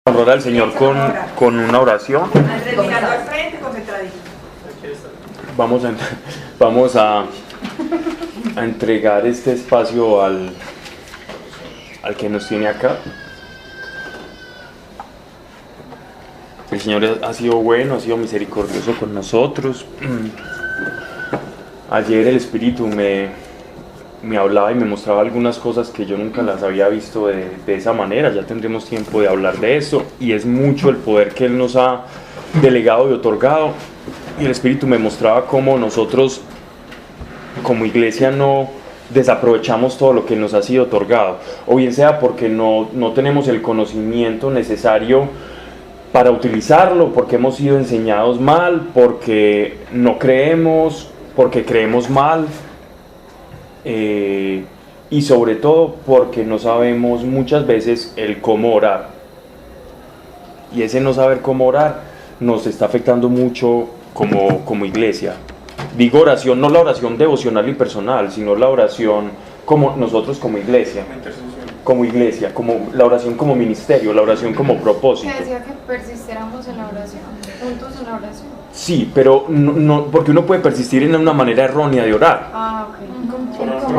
Honrar al Señor con una oración. Mirando al frente, concentradito. Vamos vamos a entregar este espacio al que nos tiene acá. El Señor ha sido bueno, ha sido misericordioso con nosotros. Ayer el Espíritu me hablaba y me mostraba algunas cosas que yo nunca las había visto de esa manera. Ya tendremos tiempo de hablar de eso, y es mucho el poder que Él nos ha delegado y otorgado. Y el Espíritu me mostraba cómo nosotros como iglesia no desaprovechamos todo lo que nos ha sido otorgado, o bien sea porque no tenemos el conocimiento necesario para utilizarlo, porque hemos sido enseñados mal, porque no creemos, porque creemos mal, y sobre todo porque no sabemos muchas veces el cómo orar. Y ese no saber cómo orar nos está afectando mucho como iglesia. Digo oración, no la oración devocional y personal, sino la oración como nosotros como iglesia, como la oración como ministerio, la oración como propósito. Que decía que persistiéramos en la oración, juntos en la oración. Sí, pero no, porque uno puede persistir en una manera errónea de orar. Ah, ok.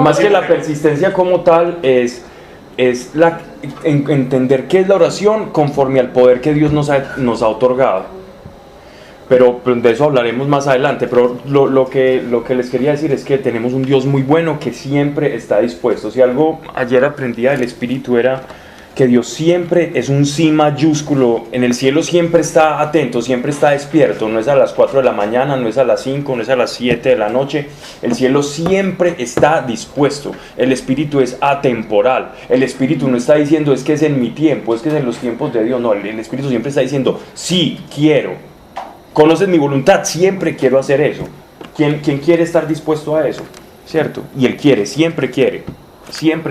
Más que la persistencia como tal es entender qué es la oración conforme al poder que Dios nos ha otorgado. Pero de eso hablaremos más adelante. Pero lo que les quería decir es que tenemos un Dios muy bueno que siempre está dispuesto. Si algo ayer aprendía del Espíritu era que Dios siempre es un sí mayúsculo. En el cielo siempre está atento, siempre está despierto. No es a las 4 de la mañana, no es a las 5, no es a las 7 de la noche. El cielo siempre está dispuesto. El Espíritu es atemporal. El Espíritu no está diciendo es que es en mi tiempo, es que es en los tiempos de Dios. No, el Espíritu siempre está diciendo sí, quiero. Conoces mi voluntad, siempre quiero hacer eso. ¿Quién quiere estar dispuesto a eso? ¿Cierto? Y Él quiere, siempre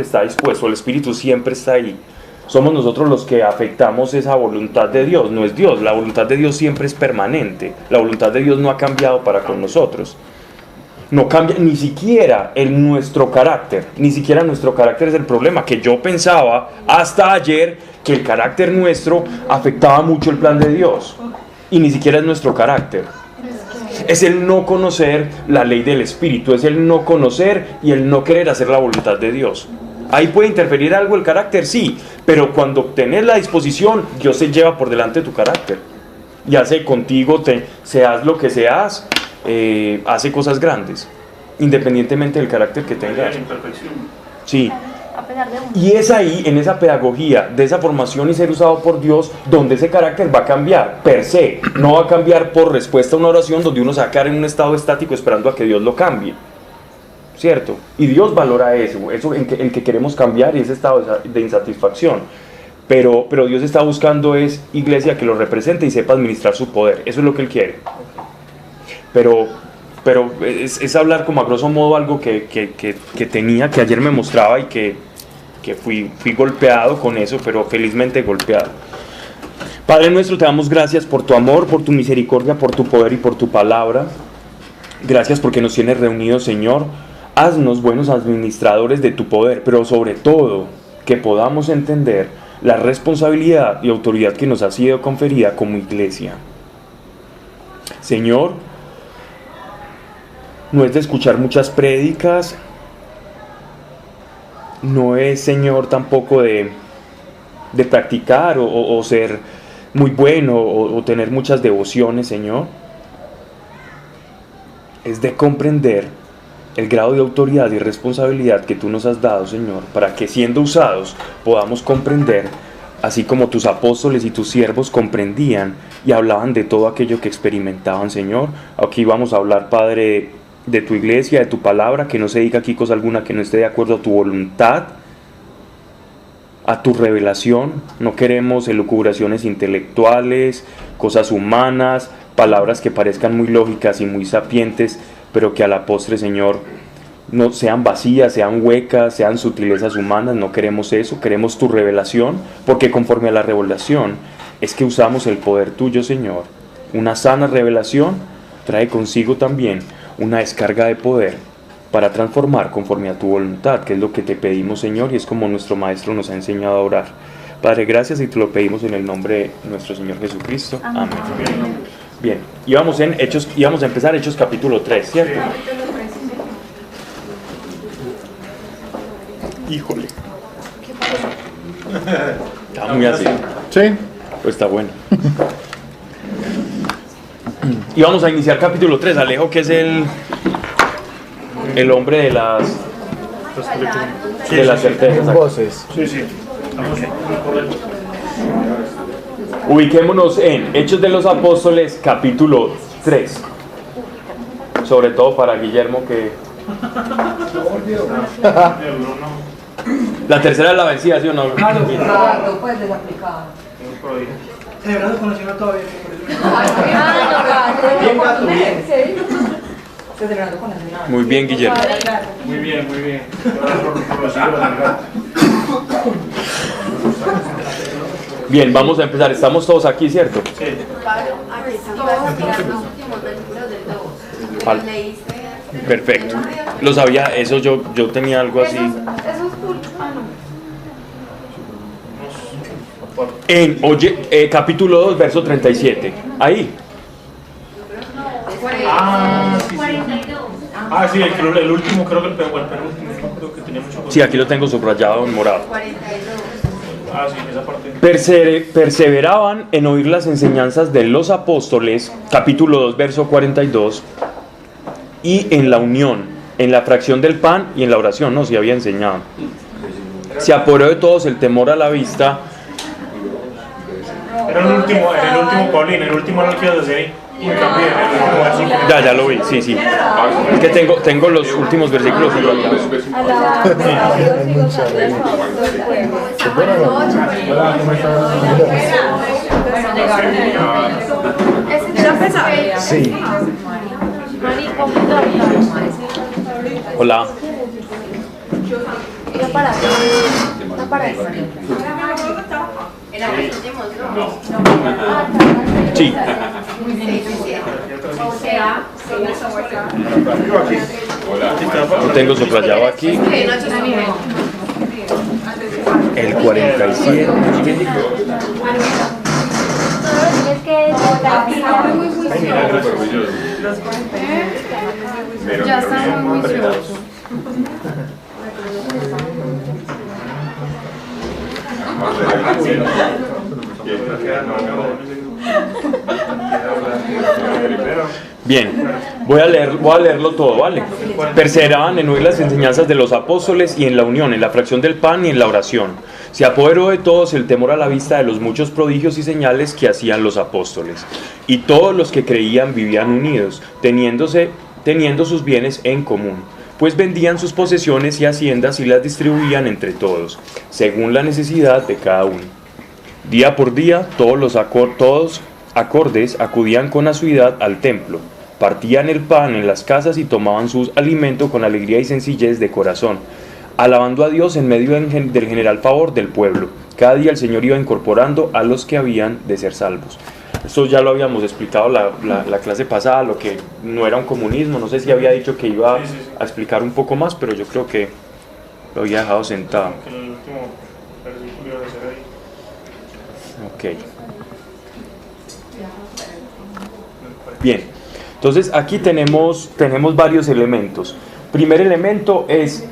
está dispuesto. El Espíritu siempre está ahí. Somos nosotros los que afectamos esa voluntad de Dios, no es Dios. La voluntad de Dios siempre es permanente. La voluntad de Dios no ha cambiado para con nosotros. No cambia ni siquiera nuestro carácter. Ni siquiera nuestro carácter es el problema. Que yo pensaba hasta ayer que el carácter nuestro afectaba mucho el plan de Dios. Y ni siquiera es nuestro carácter. Es el no conocer la ley del Espíritu. Es el no conocer y el no querer hacer la voluntad de Dios. Ahí puede interferir algo el carácter, sí, pero cuando tenés la disposición, Dios se lleva por delante tu carácter y hace contigo, seas lo que seas, hace cosas grandes, independientemente del carácter que tengas. Sí. Y es ahí, en esa pedagogía, de esa formación y ser usado por Dios, donde ese carácter va a cambiar, per se. No va a cambiar por respuesta a una oración donde uno se va a quedar en un estado estático esperando a que Dios lo cambie. ¿Cierto? Y Dios valora eso en que queremos cambiar, y ese estado de insatisfacción. Pero Dios está buscando es iglesia que lo represente y sepa administrar su poder. Eso es lo que Él quiere. Pero es hablar como a grosso modo algo que tenía, que ayer me mostraba y que fui golpeado con eso, pero felizmente golpeado. Padre nuestro, te damos gracias por tu amor, por tu misericordia, por tu poder y por tu palabra. Gracias porque nos tienes reunidos, Señor. Haznos buenos administradores de tu poder, pero sobre todo que podamos entender la responsabilidad y autoridad que nos ha sido conferida como iglesia. Señor, no es de escuchar muchas prédicas, no es, Señor, tampoco de practicar o ser muy bueno o tener muchas devociones, Señor. Es de comprender el grado de autoridad y responsabilidad que tú nos has dado, Señor, para que siendo usados podamos comprender, así como tus apóstoles y tus siervos comprendían y hablaban de todo aquello que experimentaban, Señor. Aquí vamos a hablar, Padre, de tu iglesia, de tu palabra, que no se diga aquí cosa alguna que no esté de acuerdo a tu voluntad, a tu revelación. No queremos elucubraciones intelectuales, cosas humanas, palabras que parezcan muy lógicas y muy sapientes, pero que a la postre, Señor, no sean vacías, sean huecas, sean sutilezas humanas. No queremos eso, queremos tu revelación, porque conforme a la revelación es que usamos el poder tuyo, Señor. Una sana revelación trae consigo también una descarga de poder para transformar conforme a tu voluntad, que es lo que te pedimos, Señor, y es como nuestro Maestro nos ha enseñado a orar. Padre, gracias y te lo pedimos en el nombre de nuestro Señor Jesucristo. Amén. Bien, íbamos a empezar Hechos capítulo 3, ¿cierto? Híjole. Está muy así. Sí. Pues está bueno. Y vamos a iniciar capítulo 3. Alejo, que es el hombre de las certezas. Voces. Sí, sí. Ubiquémonos en Hechos de los Apóstoles, capítulo 3. Sobre todo para Guillermo, que la tercera es la vencida, ¿sí o no? Exacto, pues desaplicado. Celebrando con la señora todavía. Bien, gato, bien. Celebrando con la señora. Muy bien, Guillermo. Muy bien, muy bien. Por los hijos del gato. Bien, vamos a empezar. Estamos todos aquí, ¿cierto? Sí. Vale. Perfecto. Lo sabía, eso yo tenía algo así. Eso es full. En capítulo 2, verso 37. Ahí. Ah, sí, sí. Ah, sí, el último, creo que el penúltimo, creo que tenía mucho. Sí, aquí lo tengo subrayado en morado. Ah, sí, esa parte. Perseveraban en oír las enseñanzas de los apóstoles, capítulo 2, verso 42, y en la unión, en la fracción del pan y en la oración, no se había enseñado. Se apoderó de todos el temor a la vista. Era en el último, Paulín, el último no lo quiero hacer ahí. Ya lo vi, sí, sí. Es que tengo los últimos versículos subrayados. Sí. Hola. Sí. Lo tengo subrayado aquí. El 47. Ya está muy juicioso. Bien, voy a leerlo todo, ¿vale? Perseveraban en oír las enseñanzas de los apóstoles y en la unión, en la fracción del pan y en la oración. Se apoderó de todos el temor a la vista de los muchos prodigios y señales que hacían los apóstoles. Y todos los que creían vivían unidos, teniendo sus bienes en común, pues vendían sus posesiones y haciendas y las distribuían entre todos, según la necesidad de cada uno. Día por día, todos acordes acudían con asiduidad al templo, partían el pan en las casas y tomaban su alimento con alegría y sencillez de corazón, alabando a Dios en medio del general favor del pueblo. Cada día el Señor iba incorporando a los que habían de ser salvos. Esto ya lo habíamos explicado la clase pasada, lo que no era un comunismo. No sé si había dicho que iba a explicar un poco más, pero yo creo que lo había dejado sentado. El último versículo iba a ser ahí. Ok. Bien, entonces aquí tenemos varios elementos. Primer elemento es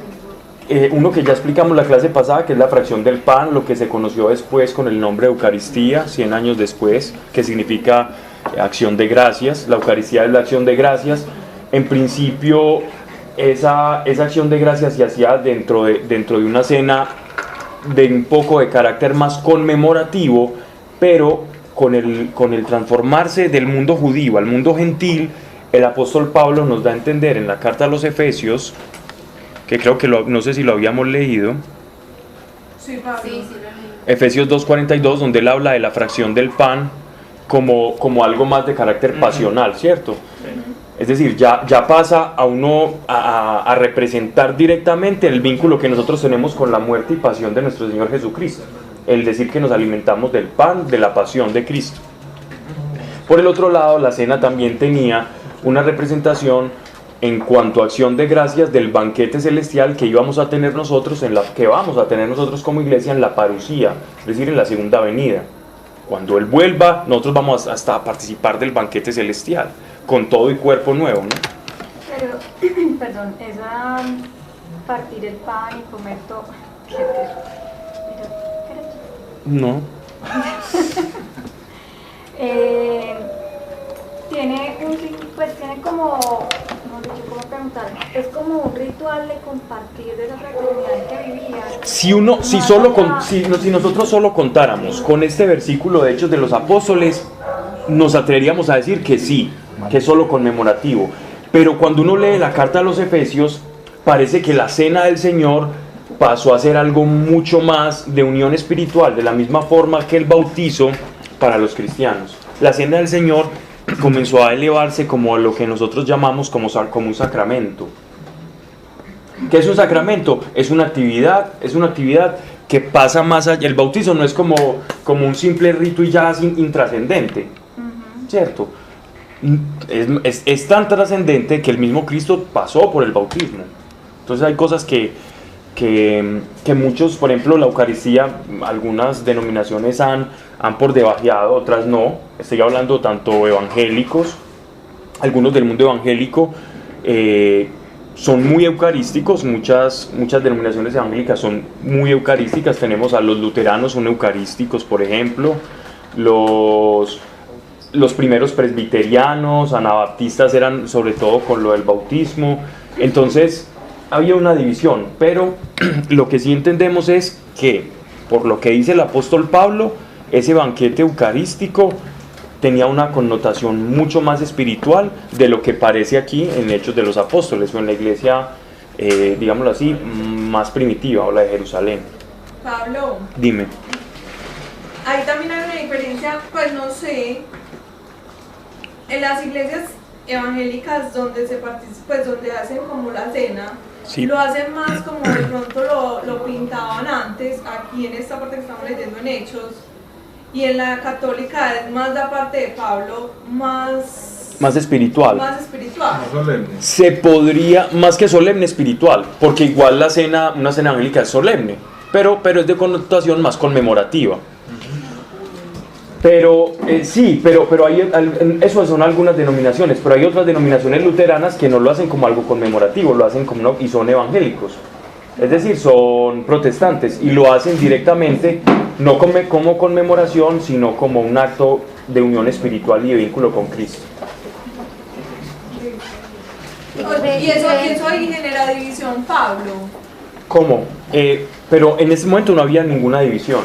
uno que ya explicamos la clase pasada, que es la fracción del pan, lo que se conoció después con el nombre de Eucaristía, 100 años después, que significa acción de gracias. La Eucaristía es la acción de gracias. En principio, esa acción de gracias se hacía dentro de una cena de un poco de carácter más conmemorativo, pero con el transformarse del mundo judío al mundo gentil, el apóstol Pablo nos da a entender en la carta a los Efesios, que creo que no sé si lo habíamos leído, Sí, Pablo. Efesios 2:42, donde él habla de la fracción del pan como algo más de carácter pasional, ¿cierto? Es decir, ya pasa a uno a representar directamente el vínculo que nosotros tenemos con la muerte y pasión de nuestro Señor Jesucristo. El decir que nos alimentamos del pan, de la pasión de Cristo. Por el otro lado, la cena también tenía una representación en cuanto a acción de gracias del banquete celestial que íbamos a tener nosotros, que vamos a tener nosotros como iglesia en la parusía, es decir, en la segunda venida. Cuando Él vuelva, nosotros vamos hasta a participar del banquete celestial, con todo y cuerpo nuevo, ¿no? Pero, perdón, esa partir el pan y comer todo. No. Tiene como, no sé cómo preguntar, es como un ritual de compartir de esa fraternidad que vivía. Si nosotros solo contáramos con este versículo de Hechos de los Apóstoles, nos atreveríamos a decir que sí, que es solo conmemorativo. Pero cuando uno lee la carta a los Efesios, parece que la cena del Señor pasó a ser algo mucho más de unión espiritual, de la misma forma que el bautizo para los cristianos. La cena del Señor comenzó a elevarse como a lo que nosotros llamamos como un sacramento. ¿Qué es un sacramento? Es una actividad que pasa más allá. El bautizo no es como un simple rito y ya intrascendente, ¿cierto? Es tan trascendente que el mismo Cristo pasó por el bautismo. Entonces hay cosas que muchos, por ejemplo, la Eucaristía, algunas denominaciones han por debajeado, otras no. Estoy hablando tanto evangélicos, algunos del mundo evangélico son muy eucarísticos, muchas denominaciones evangélicas son muy eucarísticas. Tenemos a los luteranos, son eucarísticos, por ejemplo, los primeros presbiterianos, anabaptistas eran sobre todo con lo del bautismo. Entonces había una división, pero lo que sí entendemos es que, por lo que dice el apóstol Pablo, ese banquete eucarístico tenía una connotación mucho más espiritual de lo que parece aquí en Hechos de los Apóstoles o en la iglesia, digámoslo así, más primitiva, o la de Jerusalén. Pablo, Dime. ahí también hay una diferencia, pues no sé, en las iglesias evangélicas donde se participa, pues donde hacen como la cena, Sí. lo hacen más como de pronto lo pintaban antes, aquí en esta parte que estamos leyendo en Hechos, y en la católica es más la parte de Pablo, más espiritual. Más espiritual. Más solemne. Se podría, más que solemne, espiritual, porque igual una cena evangélica es solemne, pero es de connotación más conmemorativa. Pero sí, pero hay, eso son algunas denominaciones, pero hay otras denominaciones luteranas que no lo hacen como algo conmemorativo, lo hacen y son evangélicos, es decir, son protestantes, y lo hacen directamente, no como conmemoración, sino como un acto de unión espiritual y de vínculo con Cristo. Y eso ahí genera división, Pablo. ¿Cómo? Pero en ese momento no había ninguna división.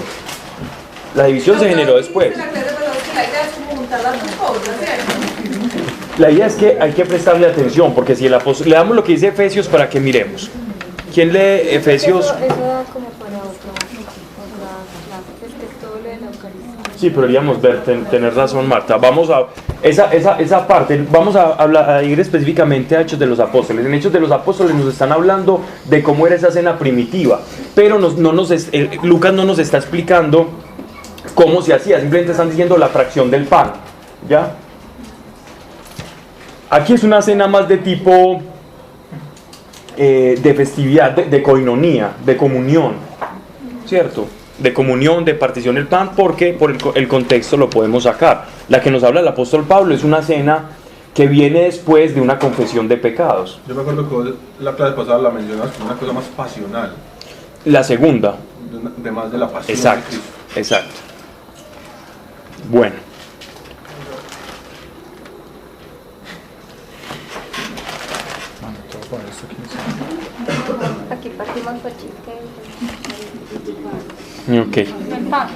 La división se generó después. La idea es como juntar las dos cosas, ¿cierto? La idea es que hay que prestarle atención, porque si el apóstol, le damos lo que dice Efesios para que miremos. ¿Quién lee Efesios? Eso da como para otra clase, es que todo lo de la Eucaristía. Sí, pero deberíamos ver, tener razón, Marta. Vamos a esa parte, vamos a ir específicamente a Hechos de los Apóstoles. En Hechos de los Apóstoles nos están hablando de cómo era esa cena primitiva, pero Lucas no nos está explicando cómo se hacía, simplemente están diciendo la fracción del pan, ¿ya? Aquí es una cena más de tipo de festividad, de coinonía, de comunión, ¿cierto? De comunión, de partición del pan, porque por el contexto lo podemos sacar. La que nos habla el apóstol Pablo es una cena que viene después de una confesión de pecados. Yo me acuerdo que vos la clase pasada la mencionas como una cosa más pasional. La segunda. De más de la pasión. Exacto, de Cristo. exacto. Bueno. Aquí partimos pachitas. Ok. El pan.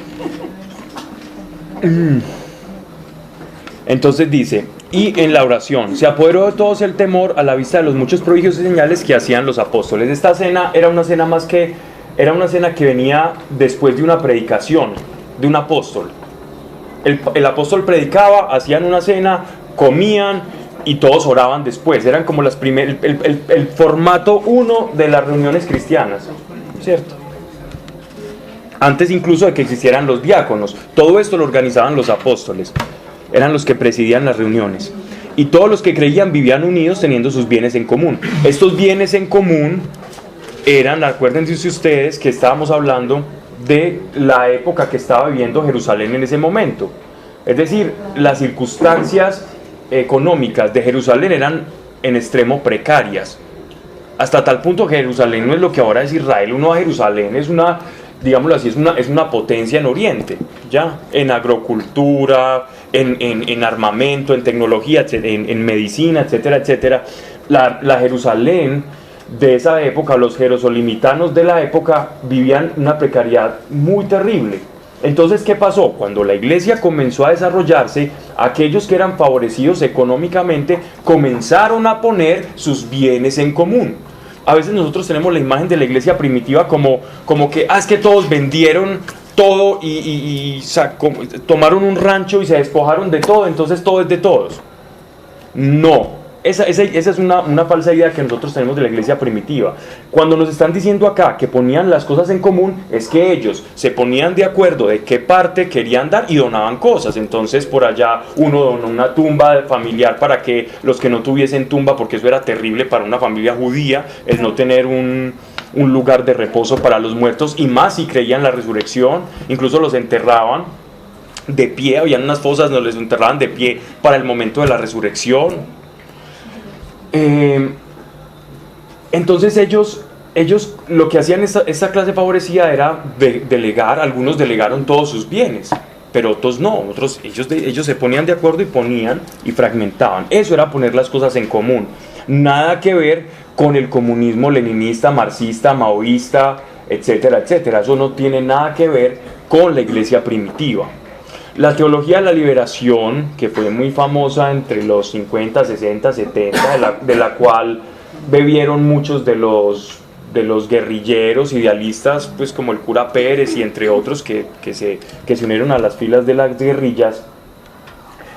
Entonces dice, y en la oración, se apoderó de todos el temor a la vista de los muchos prodigios y señales que hacían los apóstoles. Esta cena era una cena era una cena que venía después de una predicación de un apóstol. El apóstol predicaba, hacían una cena, comían y todos oraban después. Eran como el formato 1 de las reuniones cristianas, ¿cierto? Antes incluso de que existieran los diáconos. Todo esto lo organizaban los apóstoles. Eran los que presidían las reuniones. y todos los que creían vivían unidos teniendo sus bienes en común. Estos bienes en común eran, acuérdense ustedes que estábamos hablando de la época que estaba viviendo Jerusalén en ese momento. Es decir, las circunstancias económicas de Jerusalén eran en extremo precarias, hasta tal punto que Jerusalén no es lo que ahora es Israel. Uno a Jerusalén es una, digámoslo así, es una potencia en Oriente, ya, en agrocultura, en armamento, en tecnología, en medicina, etcétera, etcétera. La Jerusalén de esa época, los jerosolimitanos de la época vivían una precariedad muy terrible. Entonces, ¿qué pasó? Cuando la iglesia comenzó a desarrollarse, aquellos que eran favorecidos económicamente comenzaron a poner sus bienes en común. A veces nosotros tenemos la imagen de la iglesia primitiva como que, es que todos vendieron todo y tomaron un rancho y se despojaron de todo, entonces todo es de todos. No. Esa es una falsa idea que nosotros tenemos de la iglesia primitiva. Cuando nos están diciendo acá que ponían las cosas en común, es que ellos se ponían de acuerdo de qué parte querían dar y donaban cosas. Entonces por allá uno donó una tumba familiar para que los que no tuviesen tumba, porque eso era terrible para una familia judía, el no tener un lugar de reposo para los muertos, y más si creían la resurrección. Incluso los enterraban de pie, habían unas fosas donde les enterraban de pie para el momento de la resurrección. Entonces ellos lo que hacían esta clase favorecida era delegar. Algunos delegaron todos sus bienes, pero otros no. Ellos se ponían de acuerdo y ponían y fragmentaban. Eso era poner las cosas en común. Nada que ver con el comunismo leninista, marxista, maoísta, etcétera, etcétera. Eso no tiene nada que ver con la iglesia primitiva. La teología de la liberación, que fue muy famosa entre los 50, 60, 70, de la cual bebieron muchos de los guerrilleros idealistas, pues como el cura Pérez y entre otros que se unieron a las filas de las guerrillas,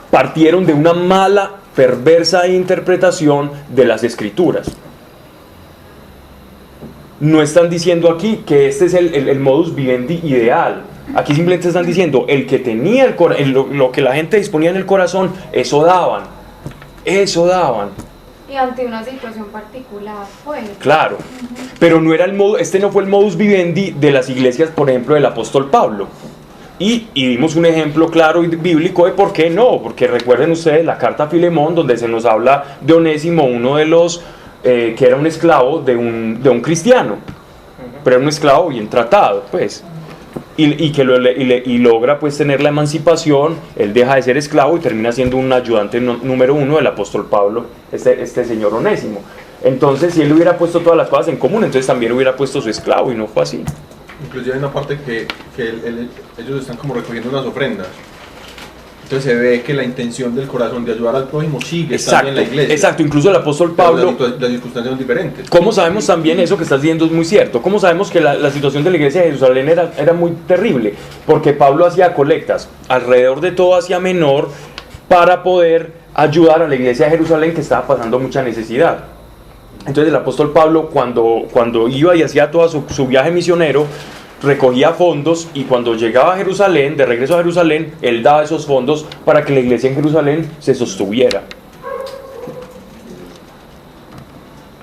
partieron de una mala, perversa interpretación de las escrituras. No están diciendo aquí que este es el modus vivendi ideal. Aquí simplemente están diciendo, el que tenía lo que la gente disponía en el corazón, eso daban. Y ante una situación particular, pues. Claro, pero no era este no fue el modus vivendi de las iglesias, por ejemplo, del apóstol Pablo. Y dimos un ejemplo claro y bíblico de por qué no, porque recuerden ustedes la carta a Filemón, donde se nos habla de Onésimo, uno de los que era un esclavo de un cristiano, pero era un esclavo bien tratado, pues. Y logra pues tener la emancipación. Él deja de ser esclavo y termina siendo un ayudante número uno del apóstol Pablo, este señor Onésimo. Entonces, si él hubiera puesto todas las cosas en común, entonces también hubiera puesto su esclavo, y no fue así. Inclusive hay una parte que ellos están como recogiendo unas ofrendas. Entonces se ve que la intención del corazón de ayudar al prójimo sigue estando en la iglesia. Exacto, incluso el apóstol Pablo. Las circunstancias son diferentes. ¿Cómo sabemos también eso que estás diciendo es muy cierto? ¿Cómo sabemos que la situación de la iglesia de Jerusalén era muy terrible? Porque Pablo hacía colectas alrededor de todo Asia Menor para poder ayudar a la iglesia de Jerusalén, que estaba pasando mucha necesidad. Entonces el apóstol Pablo, cuando iba y hacía todo su viaje misionero, recogía fondos, y cuando llegaba a Jerusalén, de regreso a Jerusalén, él daba esos fondos para que la iglesia en Jerusalén se sostuviera.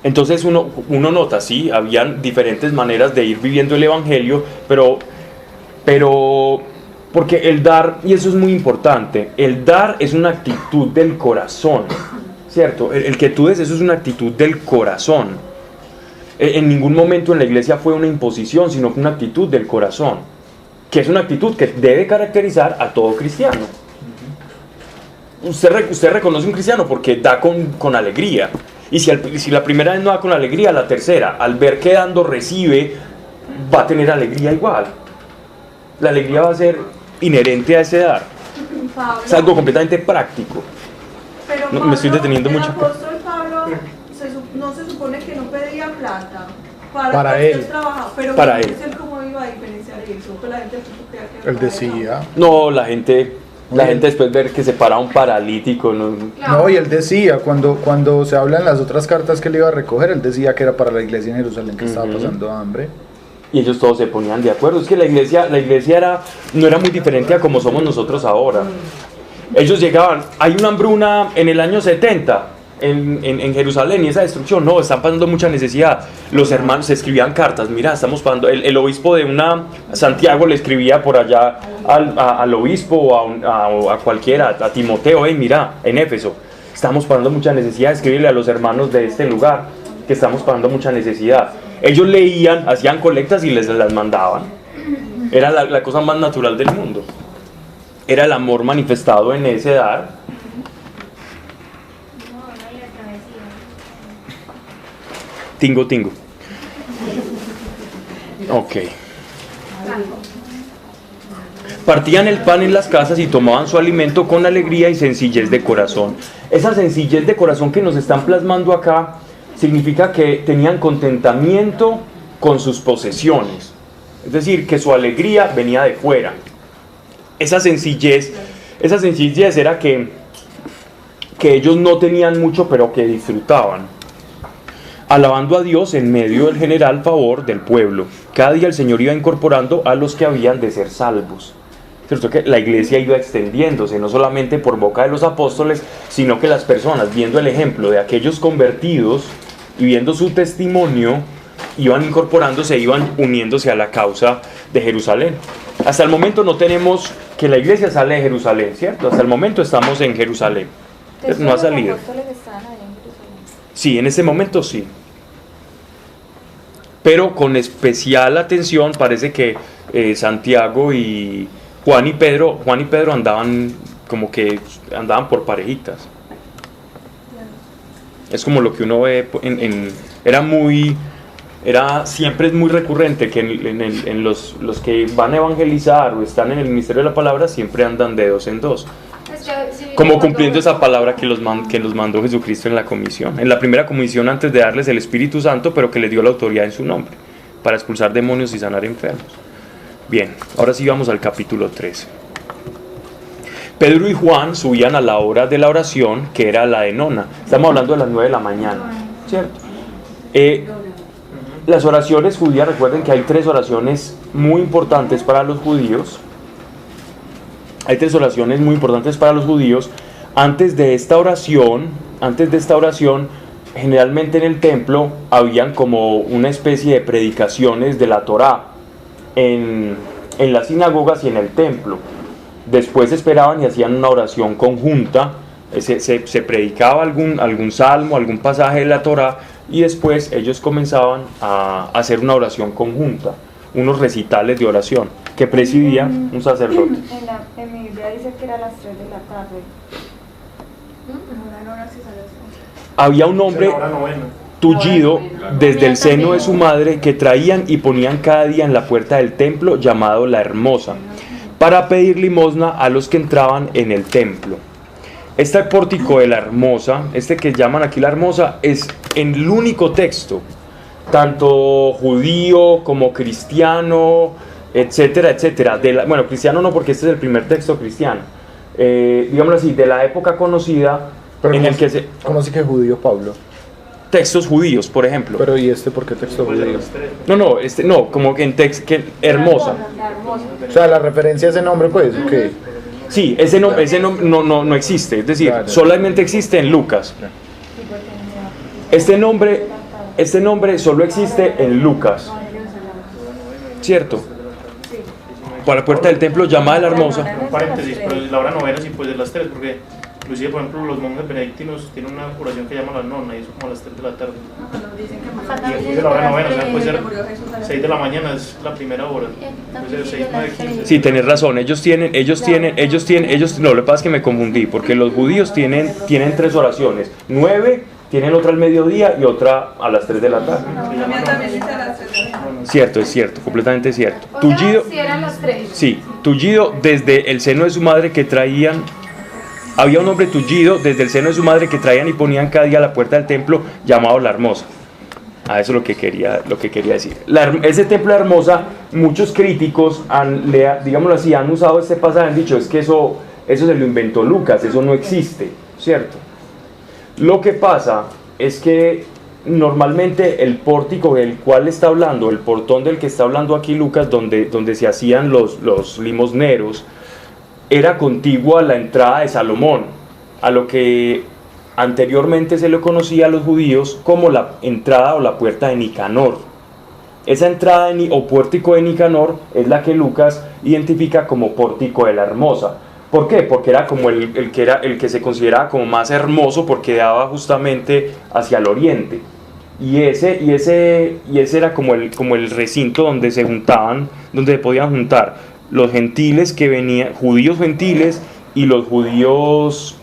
Entonces uno nota, sí, habían diferentes maneras de ir viviendo el evangelio, pero porque el dar, y eso es muy importante, el dar es una actitud del corazón, ¿cierto? El que tú des, eso es una actitud del corazón. En ningún momento en la iglesia fue una imposición, sino una actitud del corazón, que es una actitud que debe caracterizar a todo cristiano. Usted reconoce un cristiano porque da con alegría, y si la primera vez no da con alegría, la tercera, al ver que dando recibe, va a tener alegría igual. La alegría va a ser inherente a ese dar. Pablo, Es algo completamente práctico. pero No, me estoy deteniendo mucho. El apóstol Pablo no se supone que no pedía plata Para él. Trabajar, pero Para él. ¿Cómo iba a diferenciar eso? Pues la gente que Él decía. No, la gente después ver que se para un paralítico, no. No, y él decía, cuando se habla en las otras cartas que él iba a recoger, él decía que era para la iglesia en Jerusalén que estaba pasando hambre. Y ellos todos se ponían de acuerdo. Es que la iglesia no era muy diferente a como somos nosotros ahora. Ellos llegaban, hay una hambruna en el año 70 en Jerusalén y esa destrucción, no, están pasando mucha necesidad. Los hermanos se escribían cartas, mira, estamos pasando, el obispo de Santiago le escribía por allá al obispo o a cualquiera, a Timoteo, mira, en Éfeso, estamos pasando mucha necesidad, escribirle a los hermanos de este lugar que estamos pasando mucha necesidad. Ellos leían, hacían colectas y les las mandaban. Era la cosa más natural del mundo. Era el amor manifestado en ese dar. Tingo. Ok. Partían el pan en las casas y tomaban su alimento con alegría y sencillez de corazón. Esa sencillez de corazón que nos están plasmando acá significa que tenían contentamiento con sus posesiones. Es decir, que su alegría venía de fuera. Esa sencillez era que ellos no tenían mucho, pero que disfrutaban. Alabando a Dios en medio del general favor del pueblo. Cada día el Señor iba incorporando a los que habían de ser salvos. ¿Cierto? Que la iglesia iba extendiéndose, no solamente por boca de los apóstoles, sino que las personas, viendo el ejemplo de aquellos convertidos y viendo su testimonio, iban incorporándose, iban uniéndose a la causa de Jerusalén. Hasta el momento no tenemos que la iglesia sale de Jerusalén, ¿cierto? Hasta el momento estamos en Jerusalén. No ha salido. Sí, en este momento sí. Pero con especial atención parece que Santiago y Juan y Pedro andaban por parejitas. Es como lo que uno ve siempre es muy recurrente que en los que van a evangelizar o están en el ministerio de la palabra siempre andan de dos en dos. Como cumpliendo esa palabra que nos mandó Jesucristo en la comisión. En la primera comisión antes de darles el Espíritu Santo, pero que les dio la autoridad en su nombre, para expulsar demonios y sanar enfermos. Bien, ahora sí vamos al capítulo 13. Pedro y Juan subían a la hora de la oración, que era la de nona. Estamos hablando de las 9 de la mañana, ¿cierto? Las oraciones judías, recuerden que hay 3 oraciones muy importantes para los judíos. Hay 3 oraciones muy importantes para los judíos. Antes de esta oración, generalmente en el templo habían como una especie de predicaciones de la Torá en las sinagogas y en el templo. Después esperaban y hacían una oración conjunta. Se predicaba algún salmo, algún pasaje de la Torá, y después ellos comenzaban a hacer una oración conjunta, unos recitales de oración que presidía un sacerdote. En mi Biblia dice que era a las 3 de la tarde. Había un hombre tullido desde el seno de su madre que traían y ponían cada día en la puerta del templo, llamado La Hermosa, para pedir limosna a los que entraban en el templo. Este pórtico de La Hermosa, que llaman aquí La Hermosa, es en el único texto, tanto judío como cristiano, etcétera, etcétera. Bueno, cristiano no, porque este es el primer texto cristiano. Digámoslo así, de la época conocida. Pero en el que se... ¿Cómo así que judío, Pablo? Textos judíos, por ejemplo. Pero ¿y por qué texto judío? No, como que en texto Hermosa. O sea, la referencia a ese nombre, pues, ¿ok? Sí, ese nombre no existe, es decir, claro, solamente existe en Lucas. Este nombre solo existe en Lucas, ¿cierto? Para la puerta del templo llamada La Hermosa. Un paréntesis, pero la hora novena sí puede ser las 3, porque inclusive, por ejemplo, los monjes benedictinos tienen una oración que llaman la nona, y eso como a las 3 de la tarde. Y después de la hora novena, o sea, puede ser 6 de la mañana, es la primera hora. Puede ser 6, 9, 15. Sí, tenés razón, no, lo que pasa es que me confundí, porque los judíos tienen 3 oraciones, 9, tienen otra al mediodía y otra a las 3 de la tarde. Cierto, es cierto, completamente cierto. Tullido, si eran las 3. Sí, tullido desde el seno de su madre que traían. Había un hombre tullido desde el seno de su madre que traían y ponían cada día a la puerta del templo, llamado La Hermosa. Eso es lo que quería decir. Ese templo de Hermosa, muchos críticos digámoslo así, han usado este pasaje, han dicho, es que eso se lo inventó Lucas, eso no existe, ¿cierto? Lo que pasa es que normalmente el pórtico del cual está hablando, el portón del que está hablando aquí Lucas, donde se hacían los limosneros, era contigua a la entrada de Salomón, a lo que anteriormente se le conocía a los judíos como la entrada o la puerta de Nicanor. Esa entrada o pórtico de Nicanor es la que Lucas identifica como pórtico de la Hermosa. ¿Por qué? Porque era como el que se consideraba como más hermoso, porque daba justamente hacia el oriente. Y ese era como el recinto donde se juntaban, donde se podían juntar los gentiles que venían, judíos gentiles y los judíos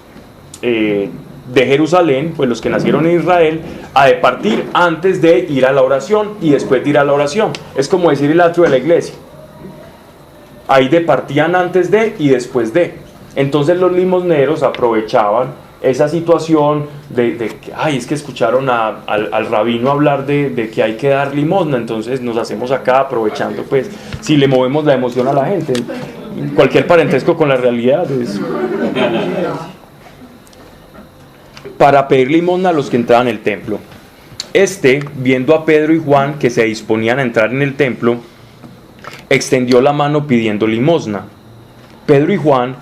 de Jerusalén, pues los que nacieron en Israel, a departir antes de ir a la oración y después de ir a la oración. Es como decir el atrio de la iglesia. Ahí departían antes de y después de. Entonces los limosneros aprovechaban esa situación de que, es que escucharon al rabino hablar de que hay que dar limosna, entonces nos hacemos acá aprovechando, pues, si le movemos la emoción a la gente. Cualquier parentesco con la realidad es para pedir limosna a los que entraban en el templo. Viendo a Pedro y Juan que se disponían a entrar en el templo, extendió la mano pidiendo limosna. Pedro y Juan,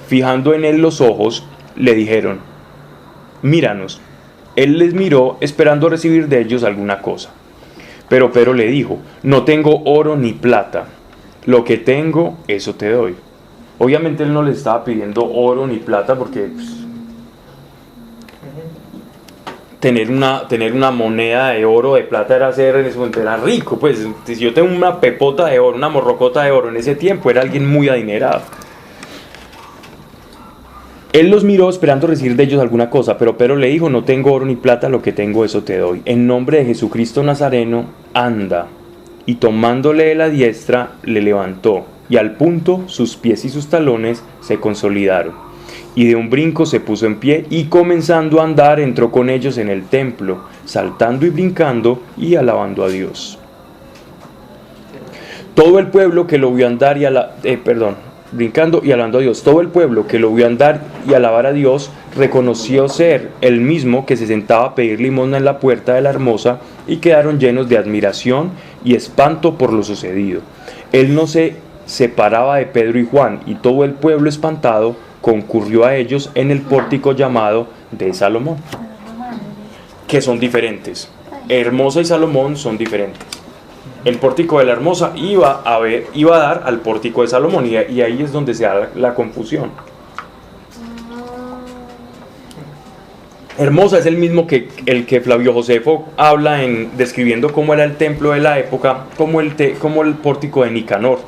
fijando en él los ojos, le dijeron: míranos. Él les miró esperando recibir de ellos alguna cosa. Pero Pedro le dijo: no tengo oro ni plata, lo que tengo, eso te doy. Obviamente él no les estaba pidiendo oro ni plata porque tener una moneda de oro, de plata, era rico. Pues si yo tengo una pepota de oro, una morrocota de oro en ese tiempo, era alguien muy adinerado. Él los miró esperando recibir de ellos alguna cosa, pero Pedro le dijo: no tengo oro ni plata, lo que tengo eso te doy. En nombre de Jesucristo Nazareno, anda. Y tomándole de la diestra, le levantó, y al punto sus pies y sus talones se consolidaron. Y de un brinco se puso en pie, y comenzando a andar entró con ellos en el templo, saltando y brincando y alabando a Dios. Todo el pueblo que lo vio andar brincando y alabando a Dios. Todo el pueblo que lo vio andar y alabar a Dios reconoció ser el mismo que se sentaba a pedir limosna en la puerta de la Hermosa, y quedaron llenos de admiración y espanto por lo sucedido. Él no se separaba de Pedro y Juan, y todo el pueblo espantado concurrió a ellos en el pórtico llamado de Salomón, que son diferentes. Hermosa y Salomón son diferentes. El pórtico de la Hermosa iba a dar al pórtico de Salomón, y ahí es donde se da la confusión. Hermosa es el mismo que el que Flavio Josefo habla describiendo cómo era el templo de la época, como el pórtico de Nicanor.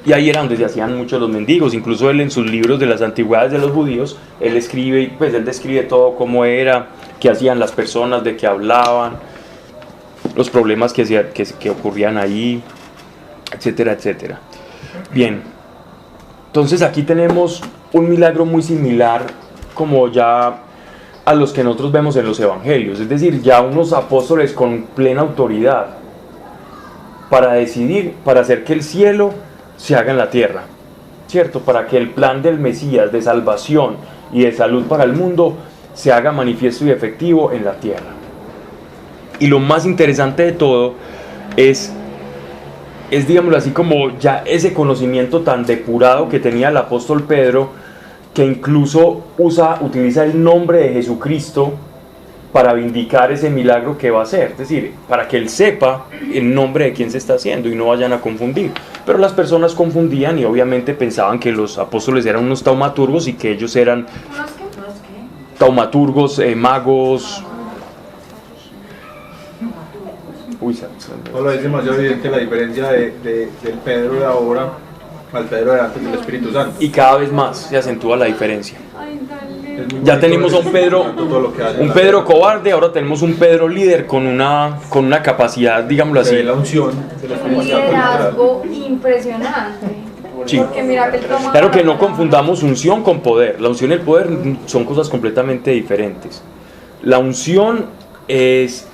Y ahí era donde se hacían muchos los mendigos. Incluso él, en sus libros de las antigüedades de los judíos, él describe todo cómo era, qué hacían las personas, de qué hablaban, los problemas que ocurrían ahí, etcétera, etcétera. Bien, entonces aquí tenemos un milagro muy similar como ya a los que nosotros vemos en los evangelios, es decir, ya unos apóstoles con plena autoridad para decidir, para hacer que el cielo se haga en la tierra, ¿cierto? Para que el plan del Mesías de salvación y de salud para el mundo se haga manifiesto y efectivo en la tierra. Y lo más interesante de todo es digámoslo así, como ya ese conocimiento tan depurado que tenía el apóstol Pedro, que incluso utiliza el nombre de Jesucristo para vindicar ese milagro que va a hacer, es decir, para que él sepa el nombre de quién se está haciendo y no vayan a confundir. Pero las personas confundían y obviamente pensaban que los apóstoles eran unos taumaturgos y que ellos eran taumaturgos, magos. Solo es demasiado evidente la diferencia del Pedro de ahora al Pedro de antes del Espíritu Santo. Y cada vez más se acentúa la diferencia. Ya tenemos a un Pedro cobarde, ahora tenemos un Pedro líder con una capacidad, digámoslo así. La unción del Espíritu Santo. Liderazgo impresionante. Sí. Porque mira que él toma. Claro que no confundamos unción con poder. La unción y el poder son cosas completamente diferentes. La unción es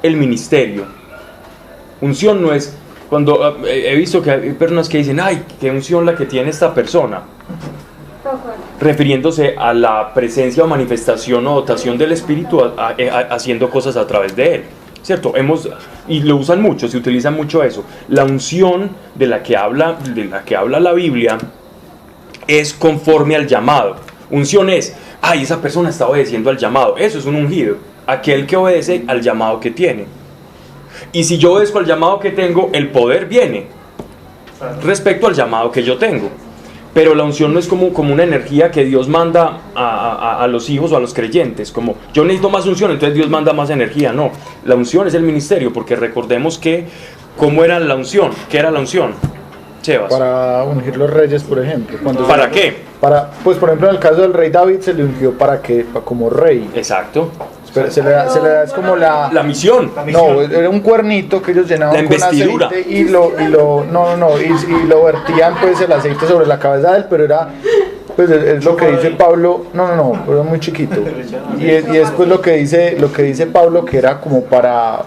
el ministerio. Unción no es, cuando he visto que hay personas que dicen, ay, qué unción la que tiene esta persona, refiriéndose a la presencia o manifestación o dotación del Espíritu haciendo cosas a través de él, ¿cierto? Y lo usan mucho, se utiliza mucho eso. La unción de la que habla la Biblia es conforme al llamado. Unción es, ay, esa persona está obedeciendo al llamado. Eso es un ungido, aquel que obedece al llamado que tiene. Y si yo obedezco al llamado que tengo, el poder viene respecto al llamado que yo tengo. Pero la unción no es como una energía que Dios manda a los hijos o a los creyentes, como yo necesito más unción, entonces Dios manda más energía. No, la unción es el ministerio, porque recordemos que, ¿cómo era la unción? ¿Qué era la unción, Sebas? Para ungir los reyes, por ejemplo. ¿Para qué? Pues por ejemplo en el caso del rey David se le ungió para que, como rey. Exacto. Pero se le da es como la misión. No, era un cuernito que ellos llenaban con aceite y lo vertían pues el aceite sobre la cabeza de él, pero era pues es lo que dice Pablo, pero era muy chiquito. Y después lo que dice Pablo, que era como para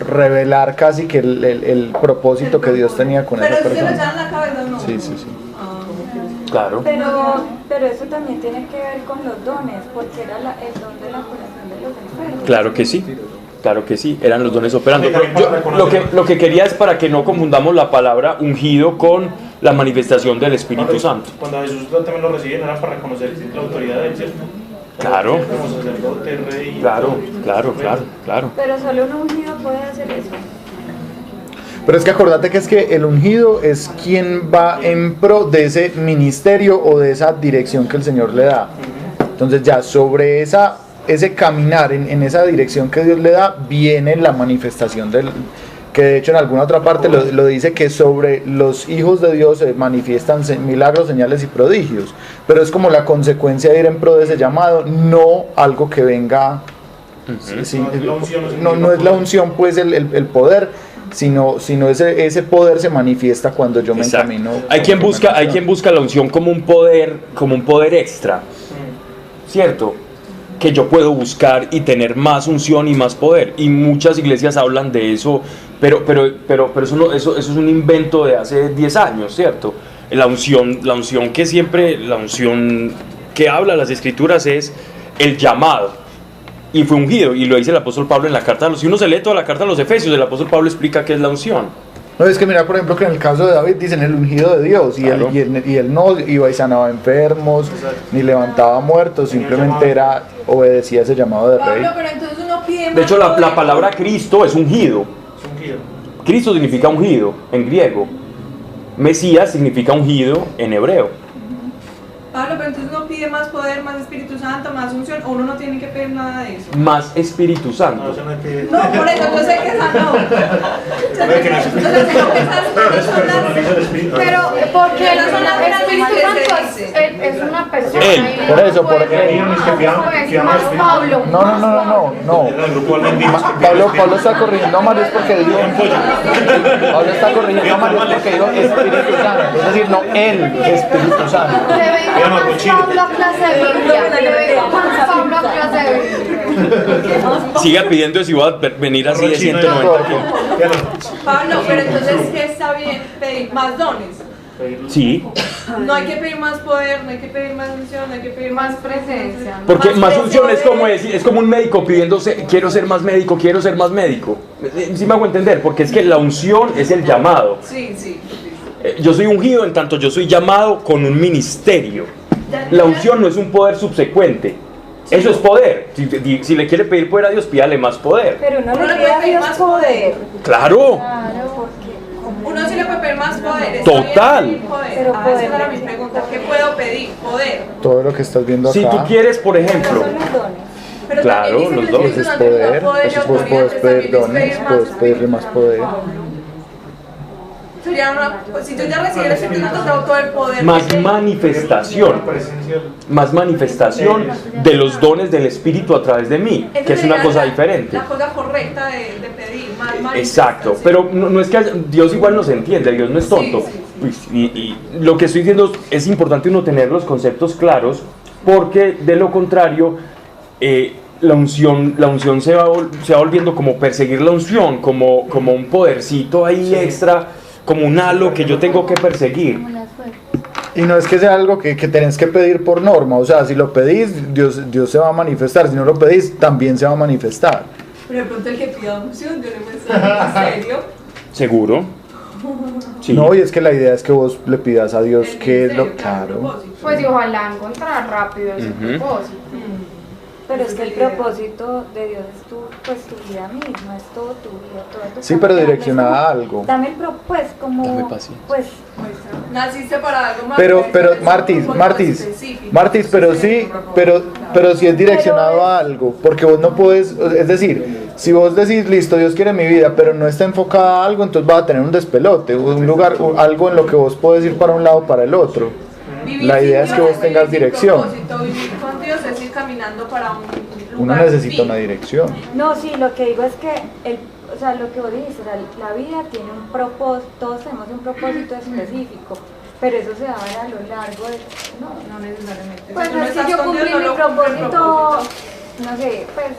revelar casi que el propósito que Dios tenía con esa persona. Pero se lo echaban en la cabeza, ¿no? Sí. Claro. Pero eso también tiene que ver con los dones, porque era el don de la curación de los enfermos. Claro que sí, eran los dones operando. Lo que quería es para que no confundamos la palabra ungido con la manifestación del Espíritu Santo. Cuando Jesús también lo reciben era para reconocer la autoridad de él, ¿cierto? Claro. Como sacerdote, rey. Claro. Pero solo un ungido puede hacer eso. Pero es que acordate que el ungido es quien va en pro de ese ministerio o de esa dirección que el Señor le da. Entonces ya sobre ese caminar en esa dirección que Dios le da, viene la manifestación que de hecho en alguna otra parte lo dice, que sobre los hijos de Dios se manifiestan milagros, señales y prodigios. Pero es como la consecuencia de ir en pro de ese llamado, no algo que venga. No es la unción pues el poder, sino ese poder se manifiesta cuando yo me encamino. Hay quien busca la unción como un poder extra, ¿cierto? Que yo puedo buscar y tener más unción y más poder, y muchas iglesias hablan de eso, pero eso es un invento de hace 10 años, ¿cierto? La unción que habla las escrituras es el llamado, y fue ungido, y lo dice el apóstol Pablo en la carta si uno se lee toda la carta a los Efesios, el apóstol Pablo explica qué es la unción. No, es que mira, por ejemplo, que en el caso de David dicen el ungido de Dios, claro. y él no iba y sanaba enfermos, ni levantaba muertos, simplemente obedecía ese llamado de rey. Pero entonces uno pide de hecho, la palabra Cristo es ungido. Cristo significa ungido en griego. Mesías significa ungido en hebreo. Pablo, pero entonces uno pide más poder, más Espíritu Santo, más unción, o uno no tiene que pedir nada de eso. Más Espíritu Santo. No, por eso yo sé que esa no. Pero porque el Espíritu Santo es una persona. Él. Por eso, porque más Pablo. No. Pablo está corrigiendo a Mario porque dijo. Pablo está corrigiendo a Mario porque dijo Espíritu Santo. Es decir, no el Espíritu Santo. Siga pidiendo si va a venir así de 190. Pablo, pero entonces ¿qué está bien pedir? ¿Más dones? Sí. No hay que pedir más poder, no hay que pedir más unción, no hay que pedir más presencia. Porque más unción es como un médico pidiéndose, quiero ser más médico. ¿Sí me hago entender? Porque es que la unción es el llamado. Sí. Yo soy ungido en tanto yo soy llamado con un ministerio. La unción no es un poder subsecuente. Eso es poder. Si le quiere pedir poder a Dios, pídale más poder. Pero uno le pide a Dios más poder. Claro. Uno sí le puede pedir más poder. Total. Pero esa era mi pregunta. ¿Qué puedo pedir? Poder. Todo lo que estás viendo acá. Si tú quieres, por ejemplo. Pero claro, los dones es poder. Entonces vos puedes pedir dones, puedes pedirle más poder. Si tú ya recibes el Espíritu Santo, te da todo el poder. Más manifestación de los dones del Espíritu a través de mí, que es una cosa diferente. La cosa correcta de pedir, más exacto, pero no es que Dios igual nos entiende, Dios no es tonto. Sí. Y lo que estoy diciendo es importante uno tener los conceptos claros, porque de lo contrario, la unción se va volviendo como perseguir la unción, como un podercito ahí extra, como un halo que yo tengo que perseguir. Y no es que sea algo que tenés que pedir por norma, o sea, si lo pedís, Dios se va a manifestar, si no lo pedís, también se va a manifestar. Pero de pronto el que pida unción, yo le muestro en serio. ¿Seguro? Sí. No, y es que la idea es que vos le pidas a Dios El que es lo ministerio, claro. propósito. Pues y ojalá encontrar rápido ese propósito. Pero es que el propósito de Dios es tu vida misma, es todo tu vida, todo tu Sí, pero camino. direccionada a algo. Dame pues como, Dame paciencia. pues, Naciste para algo más. Pero específico, Martis, pero sí, pero si es direccionado a algo, porque vos no puedes, es decir, si vos decís, listo, Dios quiere mi vida, pero no está enfocada a algo, entonces vas a tener un despelote, un lugar, algo en lo que vos podés ir para un lado o para el otro. Vivir La sin idea es que Dios vos tengas sin dirección. propósito, vivir con Dios es ir caminando para un lugar. Uno necesita fin. una dirección. no, sí, lo que digo es que, o sea, lo que vos dijiste, la vida tiene un propósito, todos tenemos un propósito específico, pero eso se va a ver a lo largo de, No necesariamente. pues Si tú no no es que estás yo con Dios, cumplí no mi lo cumple el propósito, no sé, pues,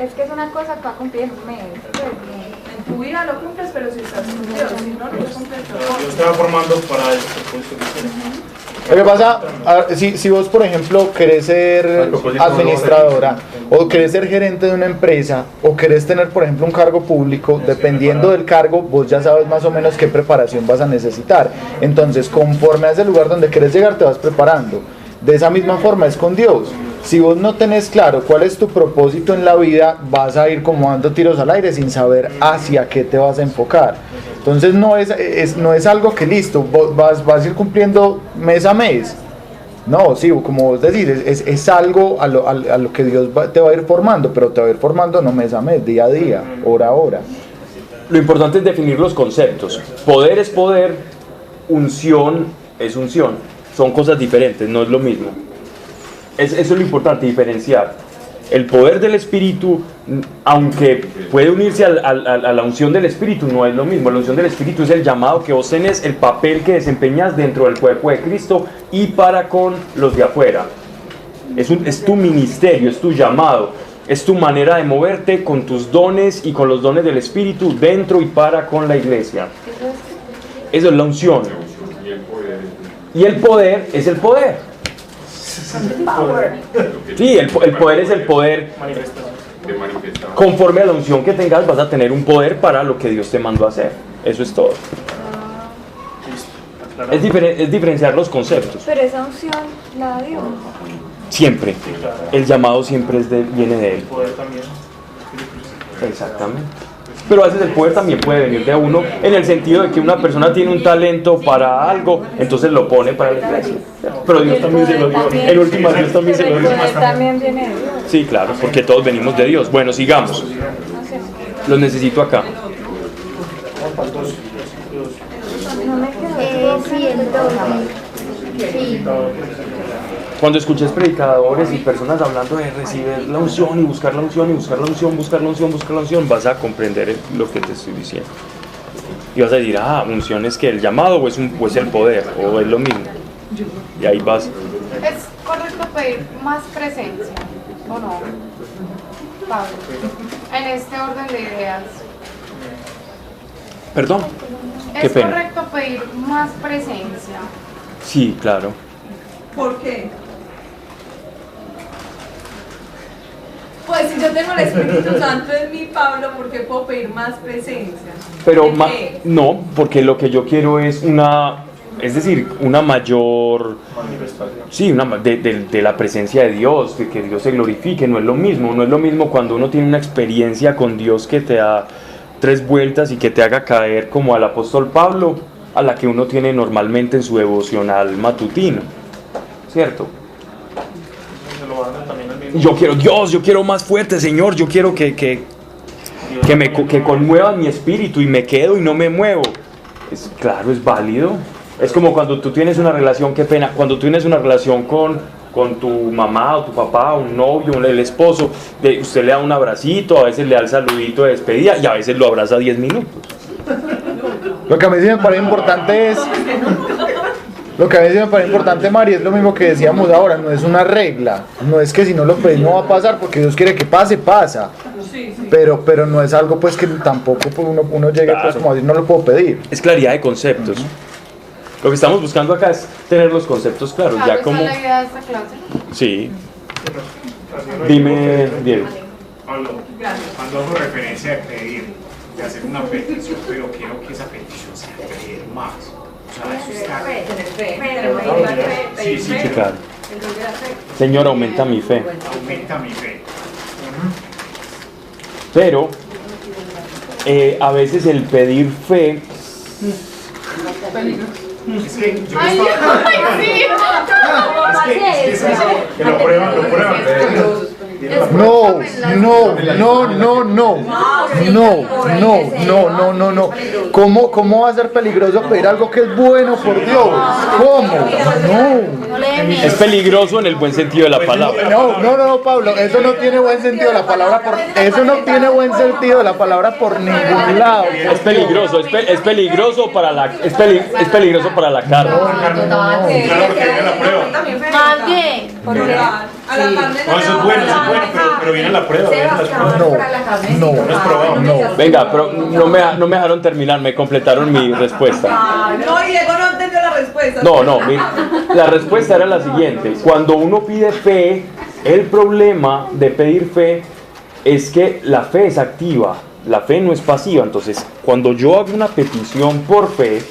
es que es una cosa que va a cumplir en un mes, pues, En tu vida lo cumples, pero si estás con Dios, si no, no lo cumples el propósito. Dios te va formando para el propósito que tienes. Lo que pasa, si vos por ejemplo querés ser administradora o querés ser gerente de una empresa o querés tener por ejemplo un cargo público, dependiendo del cargo vos ya sabes más o menos qué preparación vas a necesitar. Entonces conforme a ese lugar donde querés llegar te vas preparando. De esa misma forma es con Dios. Si vos no tenés claro cuál es tu propósito en la vida, vas a ir como dando tiros al aire sin saber hacia qué te vas a enfocar. Entonces no es algo que listo, vos vas a ir cumpliendo mes a mes. No, sí, como vos decís, es algo a lo que Dios te va a ir formando, pero te va a ir formando no mes a mes, día a día, hora a hora. Lo importante es definir los conceptos. Poder es poder, unción es unción. Son cosas diferentes, no es lo mismo. Eso es lo importante, diferenciar. El poder del Espíritu, aunque puede unirse a la unción del Espíritu, no es lo mismo. La unción del Espíritu es el llamado que vos tenés, el papel que desempeñas dentro del cuerpo de Cristo y para con los de afuera. Es tu ministerio, es tu llamado, es tu manera de moverte con tus dones y con los dones del Espíritu dentro y para con la iglesia. Eso es la unción. Y el poder es el poder. Sí, el poder es el poder. Conforme a la unción que tengas vas a tener un poder para lo que Dios te mandó a hacer. Eso es todo. Es diferenciar los conceptos. pero esa unción la da Dios. Siempre. El llamado siempre viene de Él. El poder también. Exactamente. Pero a veces el poder también puede venir de uno en el sentido de que una persona tiene un talento para algo, entonces lo pone para la iglesia. Pero Dios también se lo dio. En últimas, Dios también se lo dio. El poder también viene de Dios. Sí, claro, porque todos venimos de Dios. Bueno, sigamos. Los necesito acá. No me quedo. Sí, el 12. Sí. Cuando escuches predicadores y personas hablando de recibir la unción y buscar la unción y buscar la unción, buscar la unción, buscar la unción, vas a comprender lo que te estoy diciendo. Y vas a decir, unción es que el llamado o es el poder, o es lo mismo. Y ahí vas. ¿Es correcto pedir más presencia o no, Pablo? En este orden de ideas. Perdón. Qué ¿Es pena. correcto pedir más presencia? Sí, claro. ¿Por qué? Pues si yo tengo el Espíritu Santo en mí, Pablo, ¿por qué puedo pedir más presencia? Pero ¿De qué? no, porque lo que yo quiero es una mayor, sí, de la presencia de Dios, de que Dios se glorifique. No es lo mismo cuando uno tiene una experiencia con Dios que te da 3 vueltas y que te haga caer como al apóstol Pablo, a la que uno tiene normalmente en su devocional matutino, ¿cierto? Se lo van también al mismo. Yo quiero más fuerte, Señor, yo quiero que conmueva mi espíritu y me quedo y no me muevo. Claro, es válido. Es como cuando tú tienes una relación, qué pena, cuando tú tienes una relación con tu mamá o tu papá, un novio, el esposo, usted le da un abracito, a veces le da el saludito de despedida y a veces lo abraza 10 minutos. Lo que a mí sí me parece importante Mari, es lo mismo que decíamos ahora, no es una regla, no es que si no lo pedís no va a pasar, porque Dios quiere que pase, pasa. Sí, sí. Pero no es algo pues que tampoco pues, uno llegue pues como a decir no lo puedo pedir. Es claridad de conceptos. Lo que estamos buscando acá es tener los conceptos claros. Claro, Ya como... esa es la idea de esta clase. Sí. Dime, Diego. Pablo, Gracias. cuando hago referencia de pedir, de hacer una petición, pero quiero que esa petición sea creer más. O sea, eso está... Sí, sí, claro. Señor, aumenta mi fe. Aumenta mi fe. Pero a veces el pedir fe Es que yo Ay, estaba... sí. Que lo prueban, lo prueban. No. ¿Cómo va a ser peligroso pedir algo que es bueno por Dios? ¿Cómo? No. es peligroso en el buen sentido de la palabra. No, Pablo, eso no tiene buen sentido de la palabra eso no tiene buen sentido de la palabra por ningún lado. Es peligroso, es peligroso para la es peligroso para la carne. Claro, que viene la prueba. Más bien. Porque A la carne No, eso es bueno, pero viene la prueba, viene las pruebas. No es probado. Venga, pero no me dejaron terminar, me completaron mi respuesta. No, Diego no entendió la respuesta. No, la respuesta era la siguiente. Cuando uno pide fe, el problema de pedir fe es que la fe es activa, la fe no es pasiva. Entonces, cuando yo hago una petición por fe,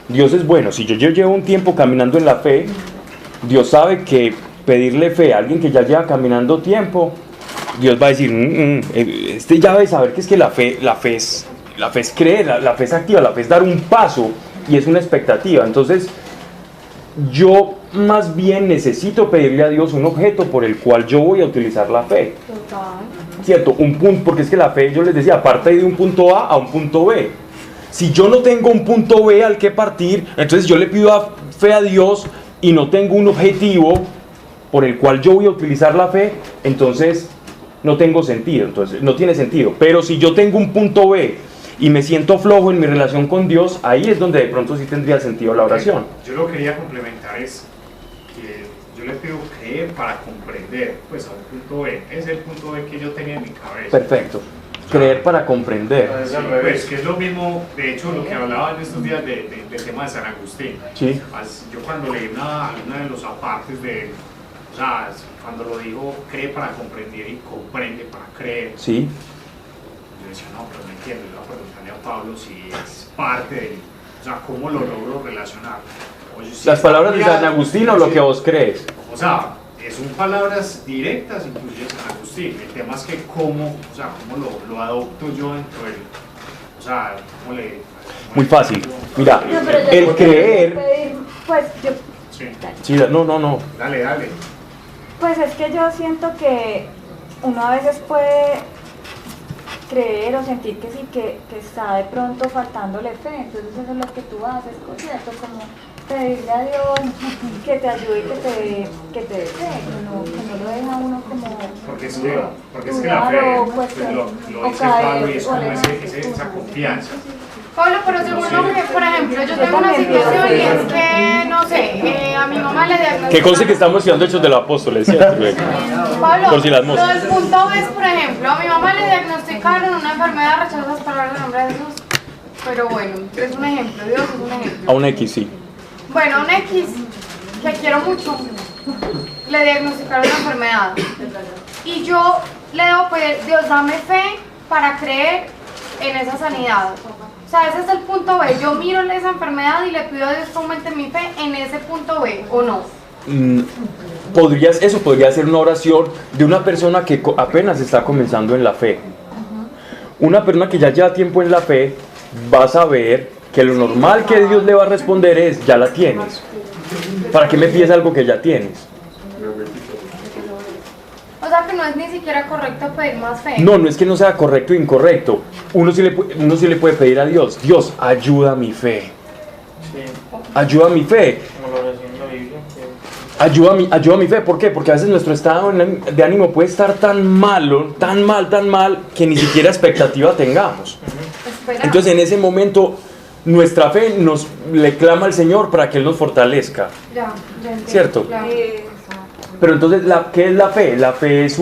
Dios es bueno. Si yo llevo un tiempo caminando en la fe, Dios sabe que pedirle fe a alguien que ya lleva caminando tiempo, Dios va a decir, este ya debe saber que es que la fe es creer, la fe es activa, la fe es dar un paso y es una expectativa. Entonces, yo más bien necesito pedirle a Dios un objeto por el cual yo voy a utilizar la fe. ¿Cierto? Un punto, porque es que la fe, yo les decía, parte de un punto A a un punto B. Si yo no tengo un punto B al que partir, entonces yo le pido fe a Dios y no tengo un objetivo por el cual yo voy a utilizar la fe, entonces no tengo sentido, entonces no tiene sentido. Pero si yo tengo un punto B y me siento flojo en mi relación con Dios, ahí es donde de pronto sí tendría sentido la oración. Yo lo quería complementar es que yo le pido creer para comprender, pues a un punto B. Ese es el punto B que yo tenía en mi cabeza. Perfecto. Creer para comprender. Sí, pues que es lo mismo, de hecho, lo que hablaba en estos días del tema de San Agustín. Sí. Yo cuando leí una de los apartes de él, o sea, cuando lo dijo, cree para comprender y comprende para creer. Sí. Yo decía, no, pero no entiendo, yo voy a preguntarle a Pablo si es parte de, o sea, cómo lo logro relacionar. Oye, si ¿Las palabras de San Agustín o lo que vos crees? O sea, son palabras directas, incluye San Agustín. El tema es que cómo lo adopto yo dentro del, o sea, cómo le... Muy fácil. Mira, No, pero yo el puedo creer... pedir, pues yo, Sí, Sí, no. dale. pues es que yo siento que uno a veces puede creer o sentir que sí, que está de pronto faltándole fe, entonces eso es lo que tú haces, ¿cierto? Como pedirle a Dios que te ayude y que te dé fe, que no lo deja uno como Porque es que la dudar fe, o pues, cuestionar, lo o dice Pablo y caer, es o como alejarse. esa confianza. Pablo, pero según lo que, por ejemplo, yo tengo una situación y es que, no sé, a mi mamá le diagnosticaron... Que conste que estamos estudiando Hechos de los Apóstoles, ¿cierto? Pablo, Por si las moscas. lo del punto B es, por ejemplo, a mi mamá le diagnosticaron una enfermedad, rechazo las palabras del nombre de Jesús, pero bueno, es un ejemplo, Dios es un ejemplo. A un X, sí. Bueno, a un X, que quiero mucho, le diagnosticaron una enfermedad, y yo le debo pedir, Dios, dame fe para creer en esa sanidad. O sea, ese es el punto B. Yo miro esa enfermedad y le pido a Dios que aumente mi fe en ese punto B, ¿o no? Eso podría ser una oración de una persona que apenas está comenzando en la fe. Una persona que ya lleva tiempo en la fe va a saber que lo normal que Dios le va a responder es, ya la tienes. ¿Para qué me pides algo que ya tienes? O sea, que no es ni siquiera correcto pedir más fe. No es que no sea correcto o incorrecto. Uno sí le puede pedir a Dios, Dios, ayuda mi fe. Ayuda mi fe. Como la oración de la Biblia. Ayuda mi fe. ¿Por qué? Porque a veces nuestro estado de ánimo puede estar tan malo, tan mal, que ni siquiera expectativa tengamos. Espera. Entonces en ese momento nuestra fe le clama al Señor para que Él nos fortalezca. Ya entiendo. ¿Cierto? Claro. Pero entonces, ¿qué es la fe? La fe es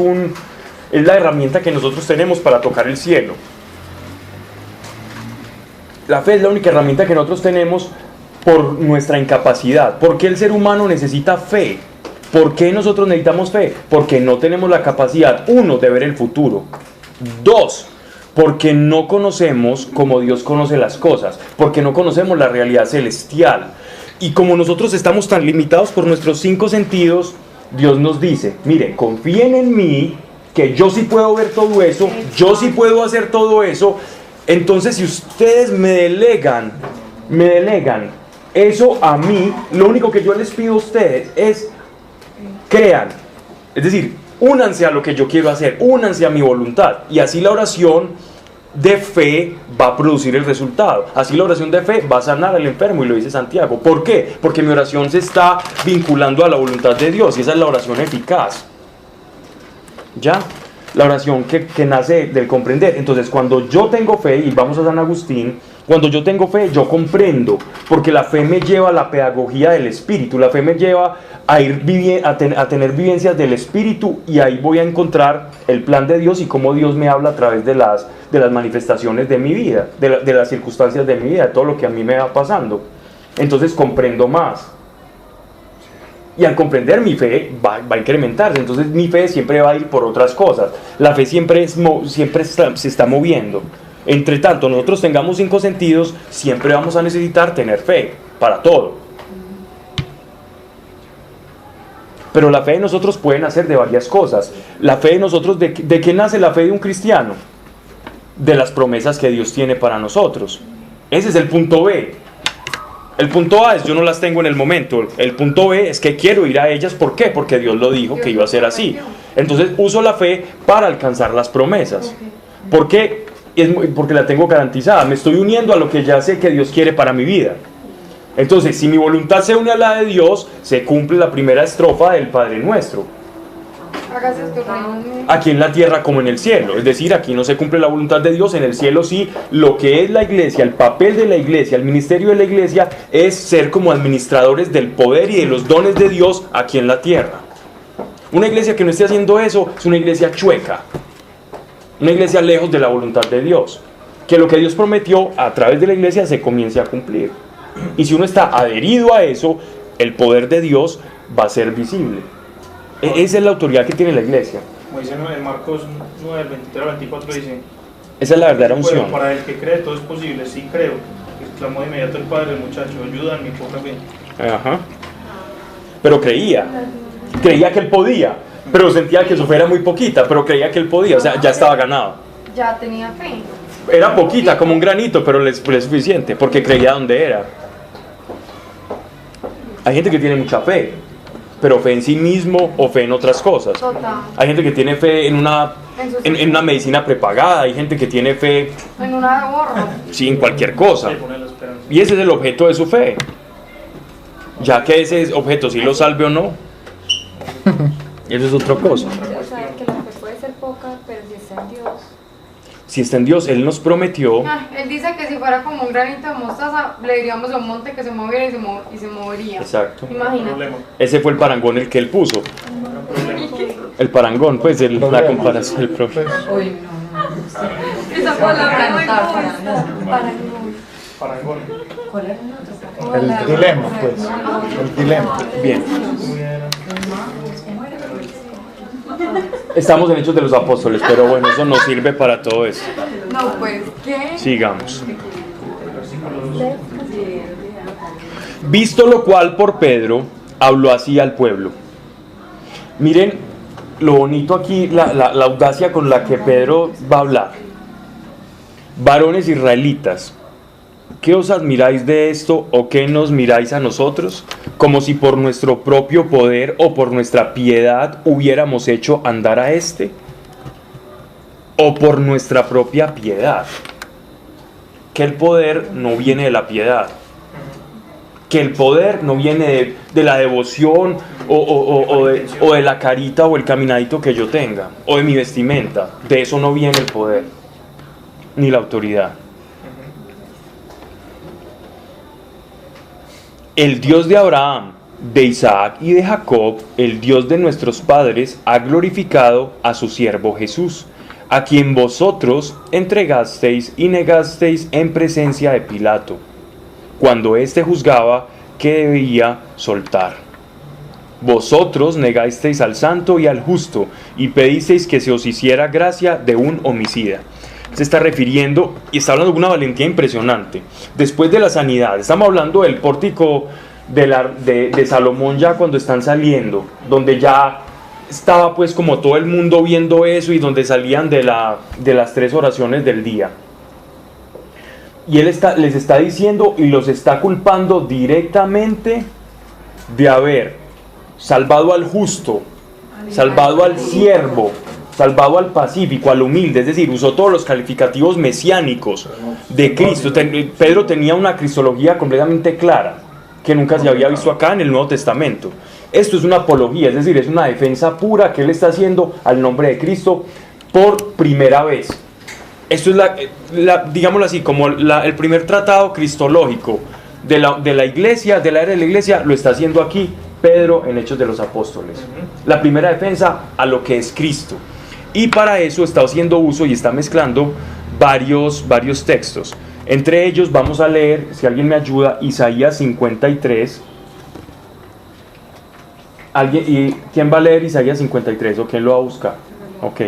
la herramienta que nosotros tenemos para tocar el cielo. La fe es la única herramienta que nosotros tenemos por nuestra incapacidad. ¿Por qué el ser humano necesita fe? ¿Por qué nosotros necesitamos fe? Porque no tenemos la capacidad, 1, de ver el futuro. 2, porque no conocemos como Dios conoce las cosas, porque no conocemos la realidad celestial. Y como nosotros estamos tan limitados por nuestros 5 sentidos, Dios nos dice, mire, confíen en mí, que yo sí puedo ver todo eso, yo sí puedo hacer todo eso. Entonces, si ustedes me delegan eso a mí, lo único que yo les pido a ustedes es crean. Es decir, únanse a lo que yo quiero hacer, únanse a mi voluntad. Y así la oración de fe va a producir el resultado. Así la oración de fe va a sanar al enfermo, y lo dice Santiago. ¿Por qué? Porque mi oración se está vinculando a la voluntad de Dios, y esa es la oración eficaz. ¿Ya? La oración que nace del comprender. Entonces, cuando yo tengo fe, y vamos a San Agustín, cuando yo tengo fe, yo comprendo, porque la fe me lleva a la pedagogía del Espíritu, la fe me lleva a a tener vivencias del Espíritu, y ahí voy a encontrar el plan de Dios y cómo Dios me habla a través de las manifestaciones de mi vida, de las circunstancias de mi vida, de todo lo que a mí me va pasando. Entonces comprendo más. Y al comprender, mi fe va a incrementarse. Entonces mi fe siempre va a ir por otras cosas. La fe siempre se está moviendo. Entre tanto nosotros tengamos 5 sentidos, siempre vamos a necesitar tener fe para todo. Pero la fe de nosotros puede nacer de varias cosas. La fe de nosotros, ¿de qué nace la fe de un cristiano? De las promesas que Dios tiene para nosotros. Ese es el punto B. El punto A es yo no las tengo en el momento. El punto B es que quiero ir a ellas. ¿Por qué? Porque Dios lo dijo que iba a ser así. Entonces uso la fe para alcanzar las promesas. ¿Por qué? Porque la tengo garantizada. Me estoy uniendo a lo que ya sé que Dios quiere para mi vida. Entonces, si mi voluntad se une a la de Dios, se cumple la primera estrofa del Padre Nuestro. Hágase tu reino. Aquí en la tierra como en el cielo. Es decir, aquí no se cumple la voluntad de Dios, en el cielo sí. Lo que es la iglesia, el papel de la iglesia, el ministerio de la iglesia, es ser como administradores del poder y de los dones de Dios aquí en la tierra. Una iglesia que no esté haciendo eso es una iglesia chueca, una iglesia lejos de la voluntad de Dios. Que lo que Dios prometió a través de la iglesia se comience a cumplir. Y si uno está adherido a eso, el poder de Dios va a ser visible. Esa es la autoridad que tiene la iglesia. Como dice en Marcos 9, 23 al 24, dice: esa es la verdadera unción. Bueno, para el que cree todo es posible. Sí creo. Exclamó de inmediato el padre del muchacho: ayuda en mi poca fe. Ajá. Pero creía que él podía, pero sentía que su fe era muy poquita, pero creía que él podía, o sea, ya estaba ganado. Ya tenía fe. Era poquita, como un granito, pero le fue suficiente, porque creía donde era. Hay gente que tiene mucha fe, pero fe en sí mismo o fe en otras cosas. Total. Hay gente que tiene fe en una medicina prepagada, hay gente que tiene fe En una gorra. sí, en cualquier cosa. Y ese es el objeto de su fe. Ya que ese objeto sí lo salve o no, eso es otra cosa. O sea, que la fe puede ser poca, pero si está en Dios. Si está en Dios, Él nos prometió. Él dice que si fuera como un granito de mostaza, le diríamos a un monte que se moviera y se movería. Exacto. Imagínate. Ese fue el parangón el que él puso. El parangón, pues, la comparación del profe. Uy, no. Esa palabra no me Cantar, gusta. Parangón. ¿Cuál era el otro? El dilema, pues. El dilema. Bien. Estamos en Hechos de los Apóstoles, pero bueno, eso nos sirve para todo eso. No, pues, ¿qué? Sigamos. Visto lo cual por Pedro, habló así al pueblo. Miren lo bonito aquí, la audacia con la que Pedro va a hablar. Varones israelitas, ¿qué os admiráis de esto o qué nos miráis a nosotros? Como si por nuestro propio poder o por nuestra piedad hubiéramos hecho andar a este. O por nuestra propia piedad. Que el poder no viene de la piedad. Que el poder no viene de la devoción o de la carita o el caminadito que yo tenga. O de mi vestimenta. De eso no viene el poder. Ni la autoridad. El Dios de Abraham, de Isaac y de Jacob, el Dios de nuestros padres, ha glorificado a su siervo Jesús, a quien vosotros entregasteis y negasteis en presencia de Pilato, cuando éste juzgaba que debía soltar. Vosotros negasteis al santo y al justo, y pedisteis que se os hiciera gracia de un homicida. se está refiriendo y está hablando de una valentía impresionante. Después de la sanidad, estamos hablando del pórtico de Salomón ya cuando están saliendo, donde ya estaba pues como todo el mundo viendo eso y donde salían de las 3 oraciones del día. Y él les está diciendo y los está culpando directamente de haber salvado al justo, salvado al siervo, salvado al pacífico, al humilde, es decir, usó todos los calificativos mesiánicos de Cristo. Pedro tenía una cristología completamente clara, que nunca se había visto acá en el Nuevo Testamento. Esto es una apología, es decir, es una defensa pura que él está haciendo al nombre de Cristo por primera vez. Esto es digámoslo así, como el primer tratado cristológico de la iglesia, de la era de la iglesia, lo está haciendo aquí Pedro en Hechos de los Apóstoles. La primera defensa a lo que es Cristo. Y para eso está haciendo uso y está mezclando varios textos. Entre ellos vamos a leer, si alguien me ayuda, Isaías 53. ¿Y quién va a leer Isaías 53 o quién lo va a buscar? Ok.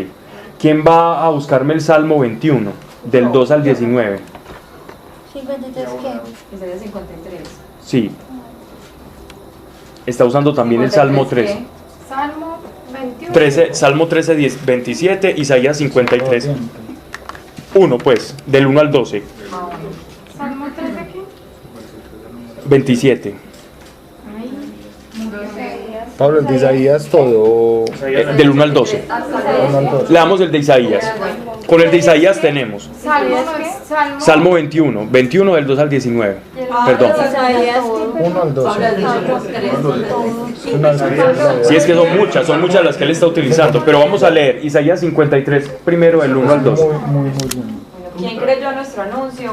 ¿Quién va a buscarme el Salmo 21, del 2 al 19? ¿53 qué? Isaías 53. Sí. Está usando también el Salmo 13. Salmo 21. Salmo 13, 10, 27, Isaías 53. 1 pues, del 1 al 12. Salmo 13 qué? 27. Pablo, el de Isaías todo. Del 1 al 12. Leamos el de Isaías. Con el de Isaías tenemos Salmo 21, 21 del 2 al 19. Perdón. 1 al 12. Sí, es que son muchas las que él está utilizando, pero vamos a leer Isaías 53 primero del 1 al 12. ¿Quién creyó a nuestro anuncio?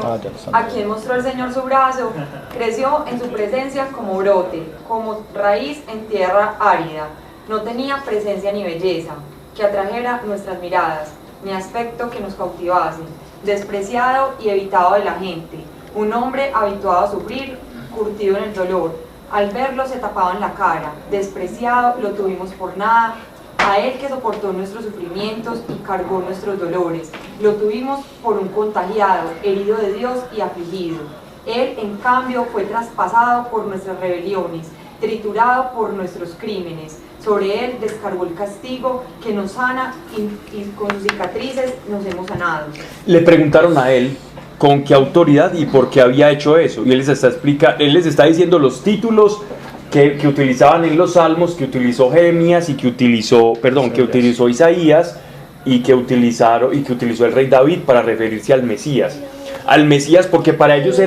¿A quien mostró el Señor su brazo? Creció en su presencia como brote, como raíz en tierra árida. No tenía presencia ni belleza que atrajera nuestras miradas, ni aspecto que nos cautivase. Despreciado y evitado de la gente, un hombre habituado a sufrir, curtido en el dolor. Al verlo se tapaban la cara. Despreciado, lo tuvimos por nada. A él que soportó nuestros sufrimientos y cargó nuestros dolores. Lo tuvimos por un contagiado, herido de Dios y afligido. Él, en cambio, fue traspasado por nuestras rebeliones, triturado por nuestros crímenes. Sobre él descargó el castigo que nos sana y con sus cicatrices nos hemos sanado. Le preguntaron a él con qué autoridad y por qué había hecho eso. Y él les está diciendo los títulos que utilizaban en los salmos, que utilizó Jeremías y que utilizó Isaías y que utilizó el rey David para referirse al Mesías. Al Mesías, porque para ellos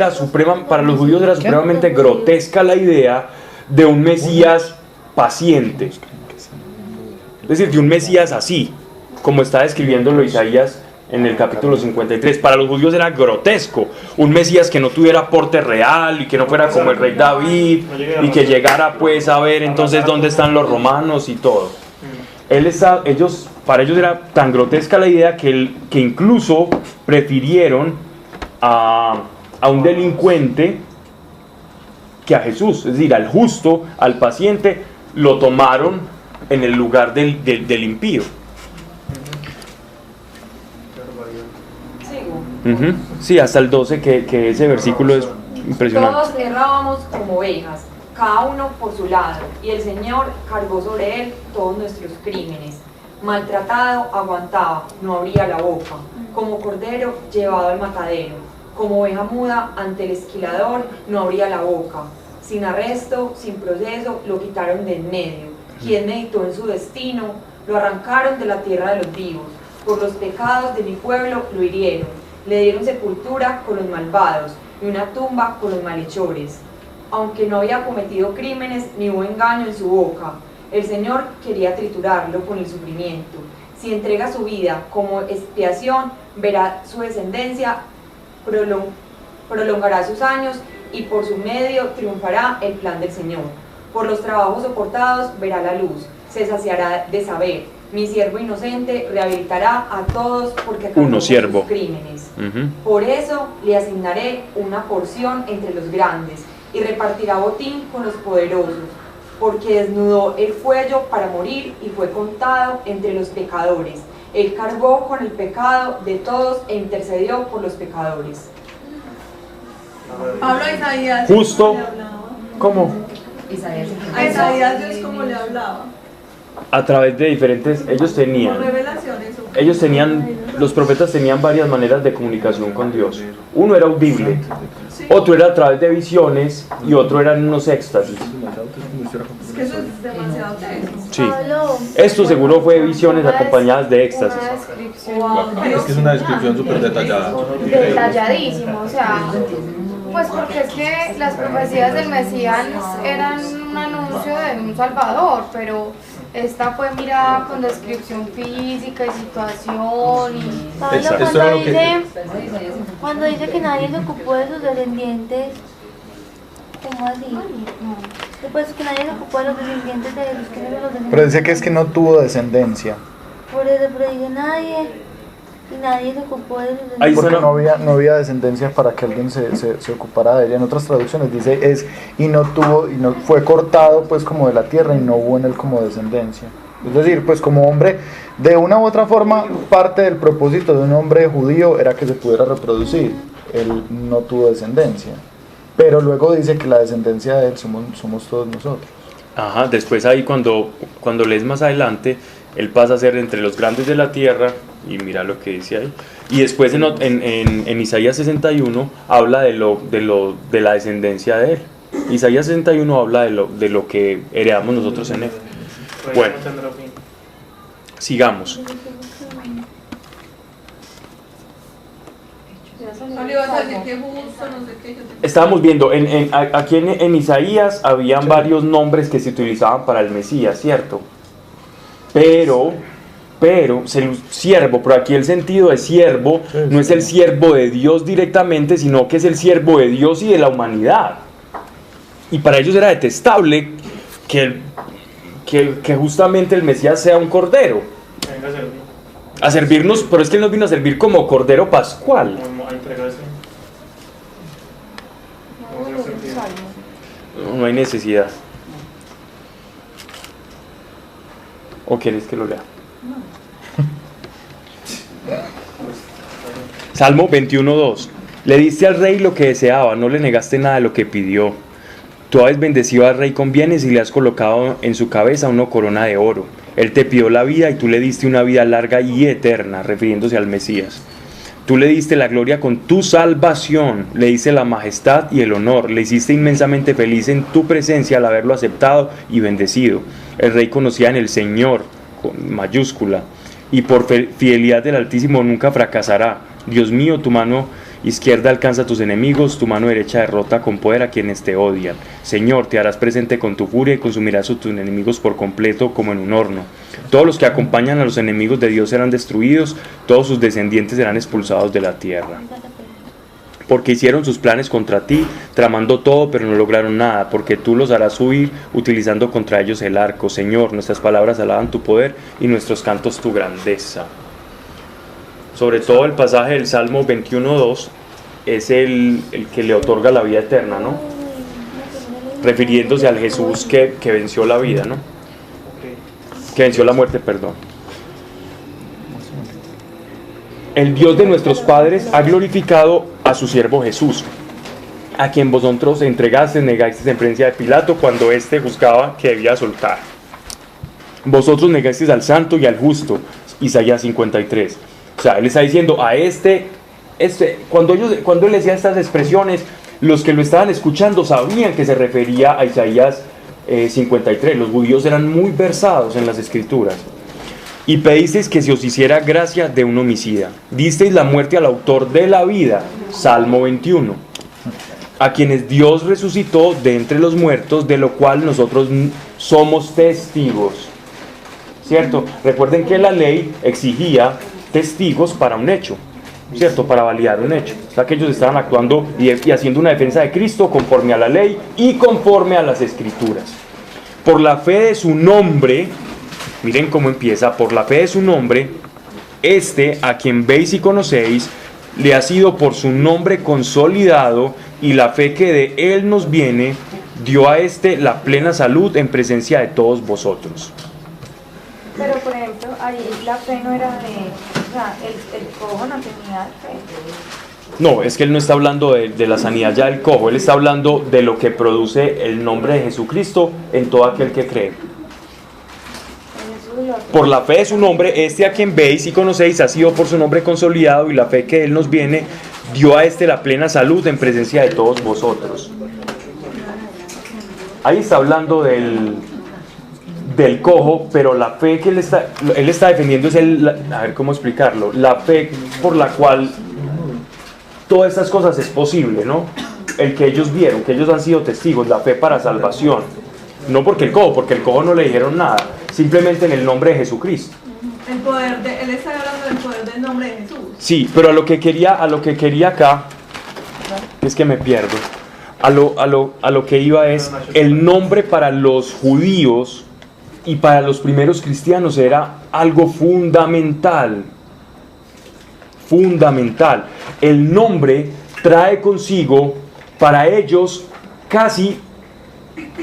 para los judíos era supremamente grotesca la idea de un Mesías paciente. Es decir, de un Mesías así, como está describiéndolo Isaías en el capítulo 53. Para los judíos era grotesco, un Mesías que no tuviera porte real y que no fuera como el rey David y que llegara pues a ver entonces dónde están los romanos y todo. Para ellos era tan grotesca la idea que incluso prefirieron a un delincuente que a Jesús, es decir, al justo, al paciente, lo tomaron en el lugar del impío. Sí, hasta el 12, que ese versículo es impresionante. Todos errábamos como ovejas, cada uno por su lado, y el Señor cargó sobre él todos nuestros crímenes. Maltratado, aguantaba, no abría la boca, como cordero llevado al matadero, como oveja muda ante el esquilador, no abría la boca. Sin arresto, sin proceso, lo quitaron de en medio. Quien meditó en su destino, lo arrancaron de la tierra de los vivos. Por los pecados de mi pueblo lo hirieron. Le dieron sepultura con los malvados y una tumba con los malhechores. Aunque no había cometido crímenes ni hubo engaño en su boca, el Señor quería triturarlo con el sufrimiento. Si entrega su vida como expiación, verá su descendencia, prolongará sus años y por su medio triunfará el plan del Señor. Por los trabajos soportados verá la luz, se saciará de saber. Mi siervo inocente rehabilitará a todos porque cargó sus crímenes. Por eso le asignaré una porción entre los grandes y repartirá botín con los poderosos, porque desnudó el cuello para morir y fue contado entre los pecadores. Él cargó con el pecado de todos e intercedió por los pecadores. Pablo a Isaías. Justo. ¿Cómo? A Isaías Dios cómo le hablaba. A través de diferentes, ellos tenían, los profetas tenían varias maneras de comunicación con Dios. Uno era audible, otro era a través de visiones y otro eran unos éxtasis. Es que eso es demasiado teso. Sí. Esto seguro fue visiones acompañadas de éxtasis. Es que es una descripción súper detallada. Detalladísimo, o sea, pues porque es que las profecías del Mesías eran un anuncio de un Salvador, pero esta fue mirada con descripción física y situación y... Pablo, cuando dice que nadie se ocupó de sus descendientes, ¿cómo así? Pues que nadie se ocupó de los descendientes de Jesús, que no los descendientes. Pero dice que es que no tuvo descendencia. Por eso, pero dice nadie, y nadie se ocupó de sus descendientes. Porque no había descendencia para que alguien se ocupara de ella. En otras traducciones dice y no fue cortado pues como de la tierra y no hubo en él como descendencia. Es decir, pues como hombre, de una u otra forma, parte del propósito de un hombre judío era que se pudiera reproducir. Él no tuvo descendencia. Pero luego dice que la descendencia de él somos todos nosotros. Ajá, después ahí cuando lees más adelante, él pasa a ser entre los grandes de la tierra, y mira lo que dice ahí. Y después en Isaías 61 habla de la descendencia de él. Isaías 61 habla de lo que heredamos nosotros en él. Bueno, sigamos. Estábamos viendo, aquí en Isaías habían varios nombres que se utilizaban para el Mesías, ¿cierto? Pero siervo, pero aquí el sentido de siervo no es el siervo de Dios directamente, sino que es el siervo de Dios y de la humanidad. Y para ellos era detestable que justamente el Mesías sea un cordero. A servirnos, pero es que él nos vino a servir como cordero pascual. No hay necesidad. ¿O quieres que lo lea? Salmo 21:2. Le diste al rey lo que deseaba, no le negaste nada de lo que pidió. Tú has bendecido al rey con bienes y le has colocado en su cabeza una corona de oro. Él te pidió la vida y tú le diste una vida larga y eterna, refiriéndose al Mesías. Tú le diste la gloria con tu salvación, le diste la majestad y el honor, le hiciste inmensamente feliz en tu presencia al haberlo aceptado y bendecido. El rey conocía en el Señor, con mayúscula, y por fidelidad del Altísimo nunca fracasará. Dios mío, tu mano izquierda alcanza a tus enemigos, tu mano derecha derrota con poder a quienes te odian. Señor, te harás presente con tu furia y consumirás a tus enemigos por completo como en un horno. Todos los que acompañan a los enemigos de Dios serán destruidos, todos sus descendientes serán expulsados de la tierra. Porque hicieron sus planes contra ti, tramando todo, pero no lograron nada, porque tú los harás huir, utilizando contra ellos el arco. Señor, nuestras palabras alaban tu poder y nuestros cantos tu grandeza. Sobre todo el pasaje del Salmo 21:2 es el que le otorga la vida eterna, ¿no? Refiriéndose al Jesús que venció la vida, ¿no? Que venció la muerte, perdón. El Dios de nuestros padres ha glorificado a su siervo Jesús, a quien vosotros entregaste, negasteis en presencia de Pilato cuando éste juzgaba que debía soltar. Vosotros negasteis al santo y al justo, Isaías 53. O sea, él está diciendo a cuando él decía estas expresiones, los que lo estaban escuchando sabían que se refería a Isaías 53. Los judíos eran muy versados en las escrituras. Y pedisteis que se os hiciera gracia de un homicida. Disteis la muerte al autor de la vida, Salmo 21. A quienes Dios resucitó de entre los muertos, de lo cual nosotros somos testigos. ¿Cierto? Recuerden que la ley exigía testigos para un hecho, ¿cierto? Para validar un hecho. O sea que ellos estaban actuando y haciendo una defensa de Cristo conforme a la ley y conforme a las escrituras. Por la fe de su nombre, miren cómo empieza, por la fe de su nombre, a quien veis y conocéis, le ha sido por su nombre consolidado, y la fe que de él nos viene, dio a la plena salud en presencia de todos vosotros. Pero por ejemplo, ahí la fe no era de, o sea, el cojo no tenía fe. No, es que él no está hablando de la sanidad ya del cojo, él está hablando de lo que produce el nombre de Jesucristo en todo aquel que cree. Por la fe de su nombre, a quien veis y conocéis ha sido por su nombre consolidado, y la fe que él nos viene dio a la plena salud en presencia de todos vosotros. Ahí está hablando del cojo, pero la fe que él está defendiendo es a ver cómo explicarlo, la fe por la cual todas estas cosas es posible, ¿no? El que ellos vieron, que ellos han sido testigos, la fe para salvación. No porque el cojo no le dijeron nada, simplemente en el nombre de Jesucristo. El poder él está hablando del poder del nombre de Jesús. Sí, pero a lo que quería acá, es que me pierdo. A lo que iba es, el nombre para los judíos y para los primeros cristianos era algo fundamental. Fundamental. El nombre trae consigo para ellos casi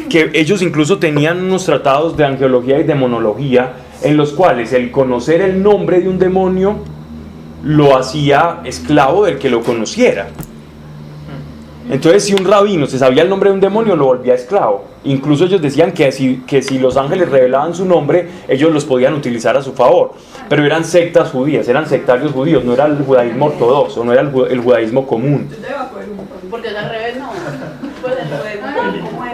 que ellos incluso tenían unos tratados de angelología y demonología en los cuales el conocer el nombre de un demonio lo hacía esclavo del que lo conociera. Entonces, si un rabino se sabía el nombre de un demonio, lo volvía esclavo. Incluso ellos decían que si los ángeles revelaban su nombre, ellos los podían utilizar a su favor. Pero eran sectas judías, eran sectarios judíos, no era el judaísmo ortodoxo, no era el judaísmo común. Porque al revés no. Pues el judaísmo, ¿cómo es?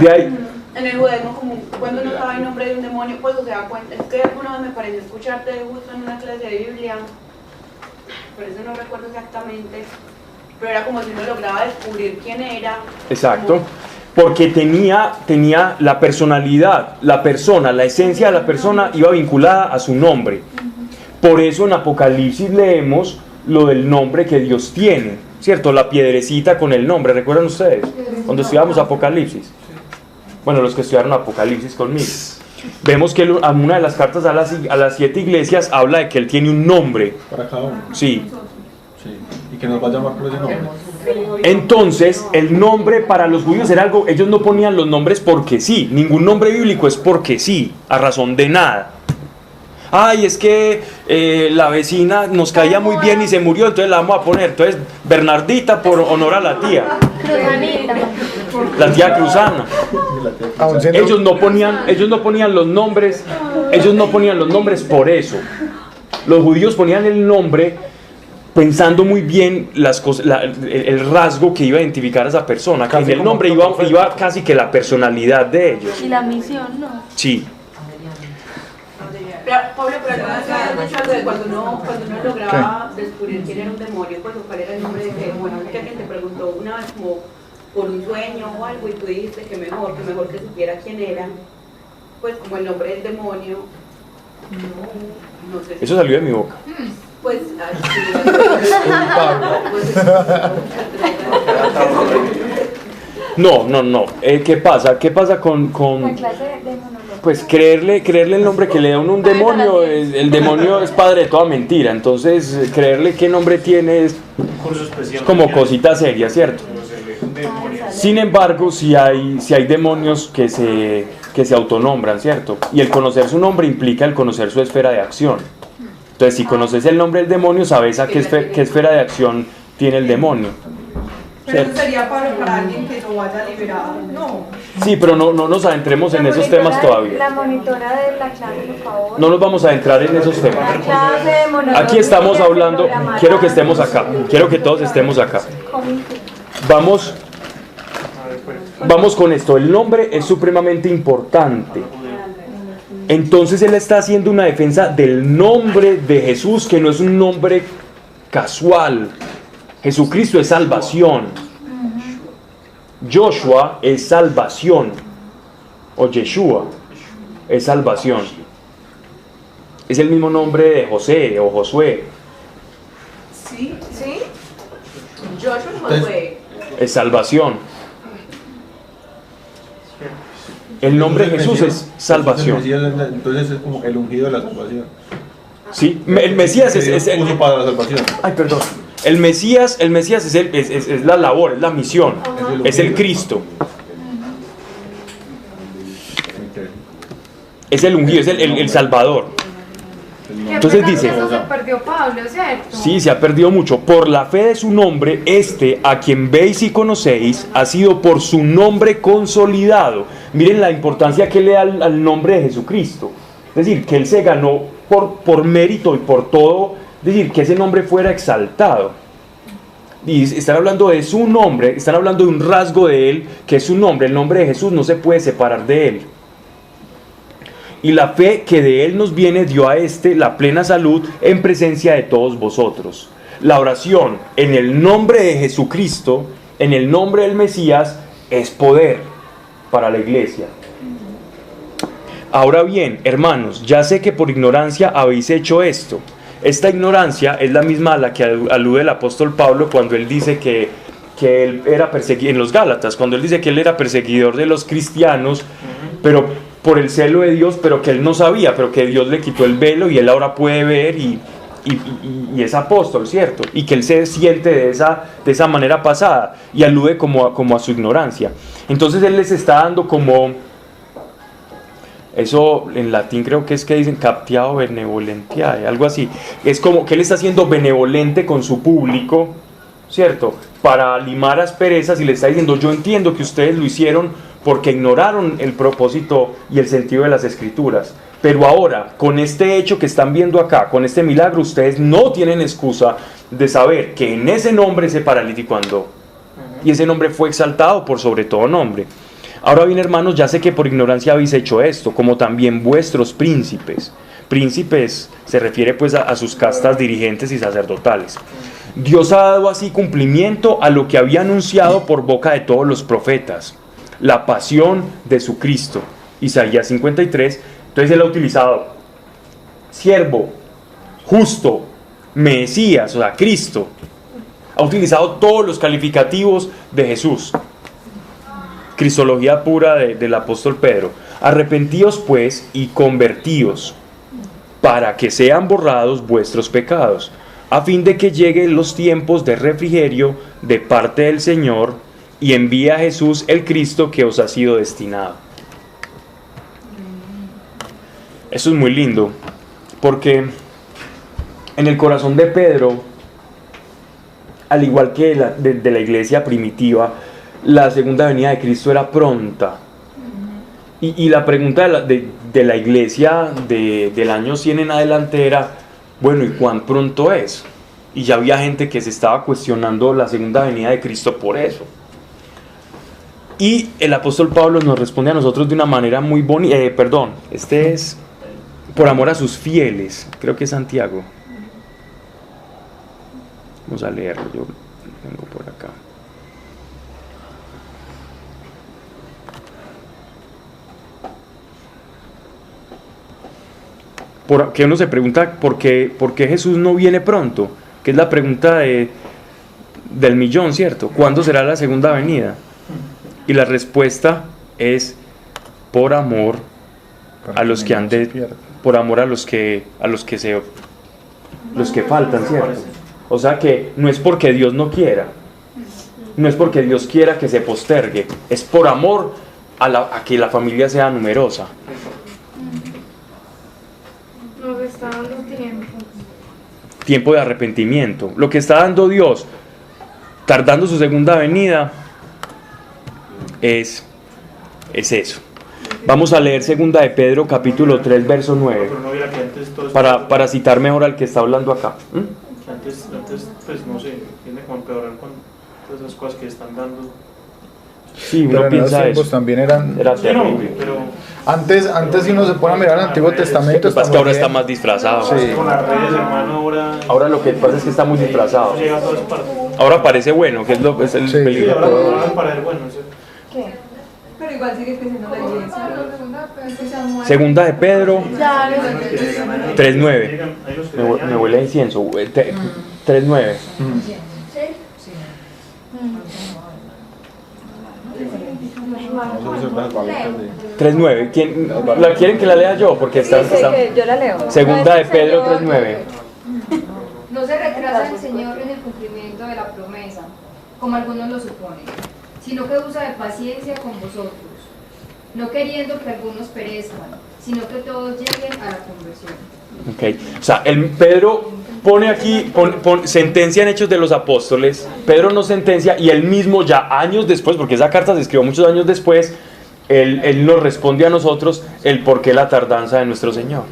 De ahí. En el judaísmo común, cuando uno sabe el nombre de un demonio, pues se da cuenta. Es que alguna vez me pareció escucharte justo en una clase de Biblia, por eso no recuerdo exactamente, pero era como si uno lograba descubrir quién era. Exacto, porque tenía la personalidad, la persona, la esencia de la persona iba vinculada a su nombre. Por eso en Apocalipsis leemos lo del nombre que Dios tiene, ¿cierto? La piedrecita con el nombre, ¿recuerdan ustedes? Cuando estudiamos Apocalipsis. Bueno, los que estudiaron Apocalipsis conmigo. Vemos que una de las cartas a las 7 iglesias habla de que él tiene un nombre. Para cada uno. Sí. Sí. Y que nos va a llamar por ese nombre. Entonces, el nombre para los judíos era algo, ellos no ponían los nombres porque sí. Ningún nombre bíblico es porque sí, a razón de nada. Ay, es que la vecina nos caía muy bien y se murió, entonces la vamos a poner. Entonces, Bernardita por honor a la tía. La tía Cruzana. Ellos no ponían los nombres por eso. Los judíos ponían el nombre pensando muy bien las cosas, el rasgo que iba a identificar a esa persona. Que en el nombre iba casi que la personalidad de ellos. Y la misión, ¿no? Sí. Pablo, pero alguna vez has escuchado de cuando uno lograba descubrir quién era un demonio, pues, o cuál era el nombre de que, bueno, que alguien te preguntó una vez como por un sueño o algo y tú dijiste que mejor que supiera quién era, pues como el nombre del demonio, no sé. Eso salió de mi boca. Pues No. ¿Qué pasa con La clase de monólogo. pues creerle el nombre que le da un demonio? El demonio es padre de toda mentira. Entonces creerle qué nombre tiene es como cosita seria, ¿cierto? Sin embargo, si hay demonios que se autonombran, ¿cierto? Y el conocer su nombre implica el conocer su esfera de acción. Entonces, si conoces el nombre del demonio, sabes a qué esfera de acción tiene el demonio. Pero eso sería para alguien que no vaya liberado, no. Sí, pero no nos adentremos en esos temas todavía. La monitora de la clase, por favor. No nos vamos a adentrar en esos temas. La clase de monólogo. Aquí estamos hablando, quiero que estemos acá, quiero que todos estemos acá. Vamos con esto, el nombre es supremamente importante. Entonces él está haciendo una defensa del nombre de Jesús, que no es un nombre casual. Jesucristo es salvación. Joshua es salvación. O Yeshua es salvación. Es el mismo nombre de José o Josué. Sí. Joshua Josué. Es salvación. El nombre de Jesús es salvación. Entonces es como el ungido de la salvación. Sí, el Mesías es el uso para la salvación. Ay, perdón. El Mesías es la labor, es la misión, es el Cristo. Es el ungido, es el Salvador. Entonces dice, eso se perdió Pablo, ¿cierto? sí, se ha perdido mucho. Por la fe de su nombre, a quien veis y conocéis, ha sido por su nombre consolidado. Miren la importancia que le da al nombre de Jesucristo. Es decir, que Él se ganó por mérito y por todo, es decir, que ese nombre fuera exaltado. Y están hablando de su nombre, están hablando de un rasgo de Él, que es su nombre. El nombre de Jesús no se puede separar de Él. Y la fe que de Él nos viene dio a la plena salud en presencia de todos vosotros. La oración en el nombre de Jesucristo, en el nombre del Mesías, es poder para la iglesia. Ahora bien, hermanos, ya sé que por ignorancia habéis hecho esto. Esta ignorancia es la misma a la que alude el apóstol Pablo cuando él dice que él era perseguido en los Gálatas, cuando él dice que él era perseguidor de los cristianos, pero por el celo de Dios, pero que él no sabía, pero que Dios le quitó el velo y él ahora puede ver y es apóstol, ¿cierto? Y que él se siente de esa manera pasada y alude como a su ignorancia. Entonces él les está dando como, eso en latín creo que dicen captiado benevolentiae, algo así. Es como que él está siendo benevolente con su público, ¿cierto? Para limar asperezas y le está diciendo, yo entiendo que ustedes lo hicieron porque ignoraron el propósito y el sentido de las escrituras. Pero ahora, con este hecho que están viendo acá, con este milagro, ustedes no tienen excusa de saber que en ese nombre ese paralítico andó. Y ese nombre fue exaltado por sobre todo nombre. Ahora bien, hermanos, ya sé que por ignorancia habéis hecho esto, como también vuestros príncipes. Príncipes se refiere pues a sus castas dirigentes y sacerdotales. Dios ha dado así cumplimiento a lo que había anunciado por boca de todos los profetas, la pasión de su Cristo. Isaías 53, entonces él ha utilizado siervo, justo, Mesías, o sea, Cristo. Ha utilizado todos los calificativos de Jesús. Cristología pura del apóstol Pedro. Arrepentíos pues y convertíos, para que sean borrados vuestros pecados, a fin de que lleguen los tiempos de refrigerio de parte del Señor, y envía a Jesús el Cristo que os ha sido destinado. Eso es muy lindo, porque en el corazón de Pedro, al igual que de la iglesia primitiva, la segunda venida de Cristo era pronta. Y la pregunta de la iglesia del año 100 en adelante era, bueno, ¿y cuán pronto es? Y ya había gente que se estaba cuestionando la segunda venida de Cristo por eso. Y el apóstol Pablo nos responde a nosotros de una manera muy bonita, este es por amor a sus fieles, creo que es Santiago. Vamos a leerlo, yo tengo por acá. Que uno se pregunta ¿por qué Jesús no viene pronto? Que es la pregunta del millón, ¿cierto? ¿Cuándo será la segunda venida? Y la respuesta es por amor a los que han por amor a los que faltan, ¿cierto? O sea que no es porque Dios no quiera, no es porque Dios quiera que se postergue, es por amor a que la familia sea numerosa. Nos está dando tiempo de arrepentimiento. Lo que está dando Dios, tardando su segunda venida, es eso. Vamos a leer segunda de Pedro capítulo 3 verso 9 para citar mejor al que está hablando acá. Antes pues no sé, tiene como empeorar con todas esas cosas que están dando. Sí, uno piensa eso. También era terrible. Pero antes si uno se pone a mirar el Antiguo Testamento, es que ahora está más disfrazado. Sí. Con las redes, hermano, ahora lo que pasa es que está muy disfrazado. Ahora parece bueno, que es el peligro. Ahora parece bueno, ¿sí? ¿Qué? Pero igual sigue creciendo la iglesia. Segunda de Pedro 3:9. Me huele a incienso. 3:9. 3:9. ¿Quién la quieren que la lea yo? Porque está yo la leo. Segunda de Pedro 3:9. No se retrasa el Señor en el cumplimiento de la promesa, como algunos lo suponen, sino que usa de paciencia con vosotros, no queriendo que algunos perezcan, sino que todos lleguen a la conversión. Okay. O sea, Pedro pone aquí, sentencia en Hechos de los Apóstoles. Pedro no sentencia, y él mismo ya años después, porque esa carta se escribió muchos años después, él nos responde a nosotros el por qué la tardanza de nuestro Señor.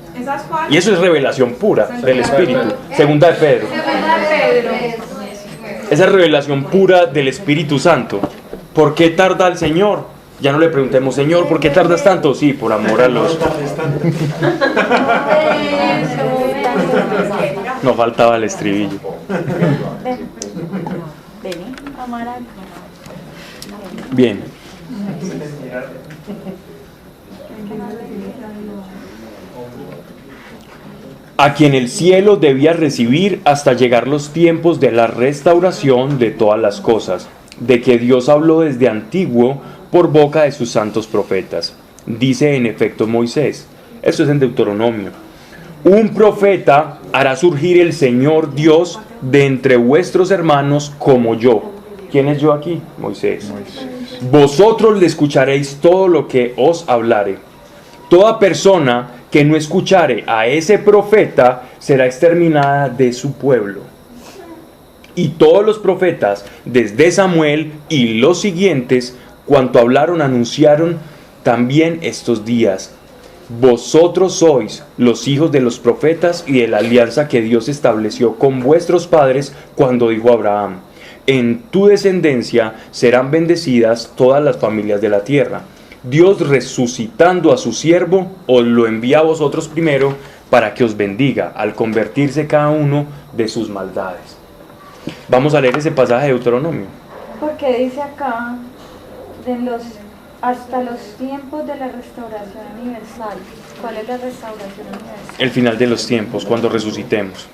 Y eso es revelación pura del Espíritu. Segunda de Pedro. Esa es revelación pura del Espíritu Santo. ¿Por qué tarda el Señor? Ya no le preguntemos, Señor, ¿por qué tardas tanto? Sí, por amor a los... No faltaba el estribillo. Bien. A quien el cielo debía recibir hasta llegar los tiempos de la restauración de todas las cosas, de que Dios habló desde antiguo por boca de sus santos profetas. Dice en efecto Moisés, esto es en Deuteronomio: un profeta hará surgir el Señor Dios de entre vuestros hermanos como yo. ¿Quién es yo aquí? Moisés. Vosotros le escucharéis todo lo que os hablare. Toda persona que no escuchare a ese profeta será exterminada de su pueblo. Y todos los profetas, desde Samuel y los siguientes, cuanto hablaron, anunciaron también estos días. Vosotros sois los hijos de los profetas y de la alianza que Dios estableció con vuestros padres cuando dijo a Abraham: en tu descendencia serán bendecidas todas las familias de la tierra. Dios, resucitando a su siervo, os lo envía a vosotros primero para que os bendiga al convertirse cada uno de sus maldades. Vamos a leer ese pasaje de Deuteronomio. Porque dice acá, hasta los tiempos de la restauración universal. ¿Cuál es la restauración universal? El final de los tiempos, cuando resucitemos.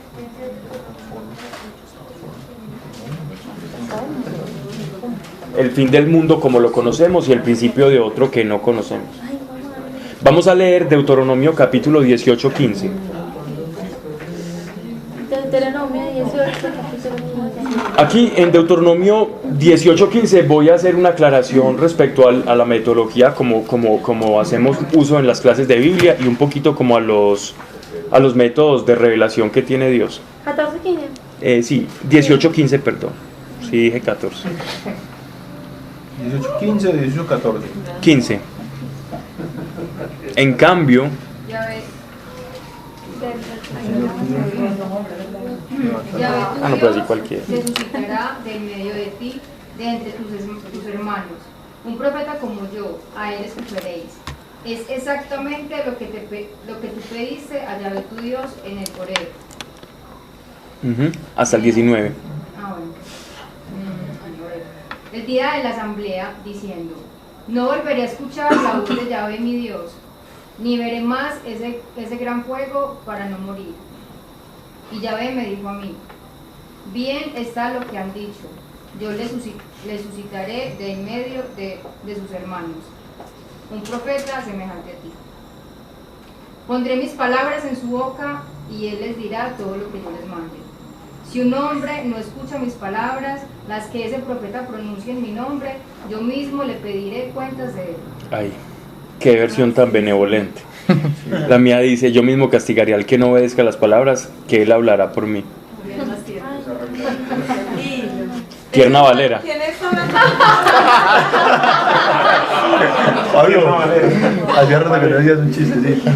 El fin del mundo como lo conocemos y el principio de otro que no conocemos. Vamos a leer Deuteronomio capítulo 18, 15. Deuteronomio 18, capítulo 15. Aquí en Deuteronomio 18, 15 voy a hacer una aclaración respecto a la metodología como hacemos uso en las clases de Biblia, y un poquito como a los métodos de revelación que tiene Dios. 14, 15. Sí, 18, 15, perdón. Sí, dije 14. 18, 15 o 18, 14. 15. En cambio, no puedo decir cualquiera. Se suscitará de en medio de ti, de entre tus hermanos, un profeta como yo, a él escucharéis. Es exactamente lo que tú pediste a Yahvé tu Dios en el Horeb. Hasta el 19. Bueno. El día de la asamblea, diciendo: no volveré a escuchar la voz de Yahvé mi Dios, ni veré más ese gran fuego para no morir. Y Yahvé me dijo a mí: bien está lo que han dicho, yo le suscitaré de en medio de sus hermanos un profeta semejante a ti. Pondré mis palabras en su boca y él les dirá todo lo que yo les mande. Si un hombre no escucha mis palabras, las que ese profeta pronuncie en mi nombre, yo mismo le pediré cuentas de él. Ay, qué versión tan benevolente. La mía dice: yo mismo castigaré al que no obedezca las palabras, que él hablará por mí. Tierna Valera. ¿Quién está hablando? Pablo, hacía rato que no decías un chistecito.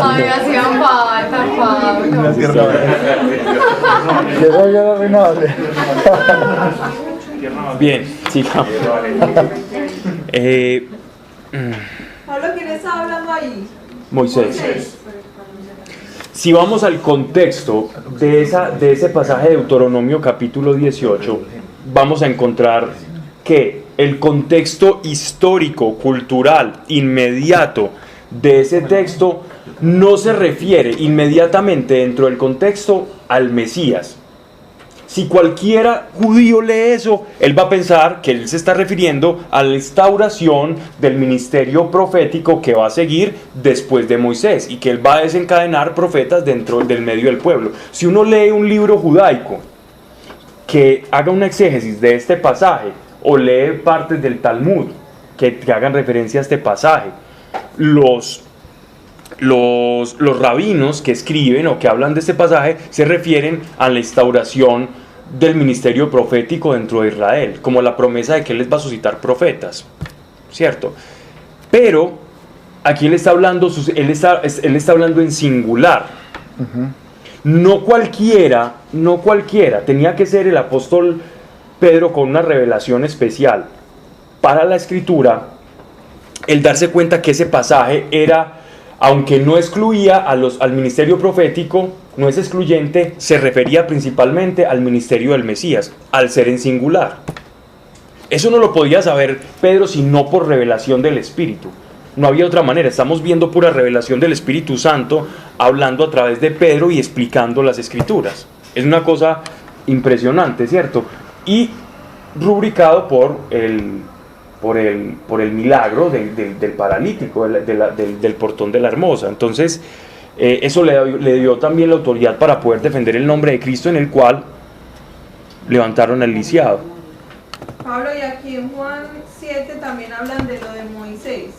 Ay, me hacían falta, Pablo. Una Tierna Valera. Llegó ya la Reina Valera. Bien, sigamos. Pablo, ¿quién está hablando ahí? Moisés. Si vamos al contexto de ese pasaje de Deuteronomio capítulo 18, vamos a encontrar que el contexto histórico, cultural, inmediato de ese texto no se refiere inmediatamente dentro del contexto al Mesías. Si cualquiera judío lee eso, él va a pensar que él se está refiriendo a la instauración del ministerio profético que va a seguir después de Moisés, y que él va a desencadenar profetas dentro del medio del pueblo. Si uno lee un libro judaico que haga una exégesis de este pasaje, o lee partes del Talmud que hagan referencia a este pasaje, los rabinos que escriben o que hablan de este pasaje se refieren a la instauración del ministerio profético dentro de Israel, como la promesa de que Él les va a suscitar profetas, ¿cierto? Pero aquí Él está hablando en singular. No cualquiera, tenía que ser el apóstol Pedro con una revelación especial para la Escritura, el darse cuenta que ese pasaje era, aunque no excluía al ministerio profético, no es excluyente, se refería principalmente al ministerio del Mesías, al ser en singular. Eso no lo podía saber Pedro sino por revelación del Espíritu. No había otra manera, estamos viendo pura revelación del Espíritu Santo, hablando a través de Pedro y explicando las Escrituras. Es una cosa impresionante, ¿cierto? Y rubricado por el milagro del paralítico, del portón de la Hermosa. Entonces, eso le dio también la autoridad para poder defender el nombre de Cristo, en el cual levantaron al lisiado. Pablo, y aquí en Juan 7 también hablan de lo de Moisés.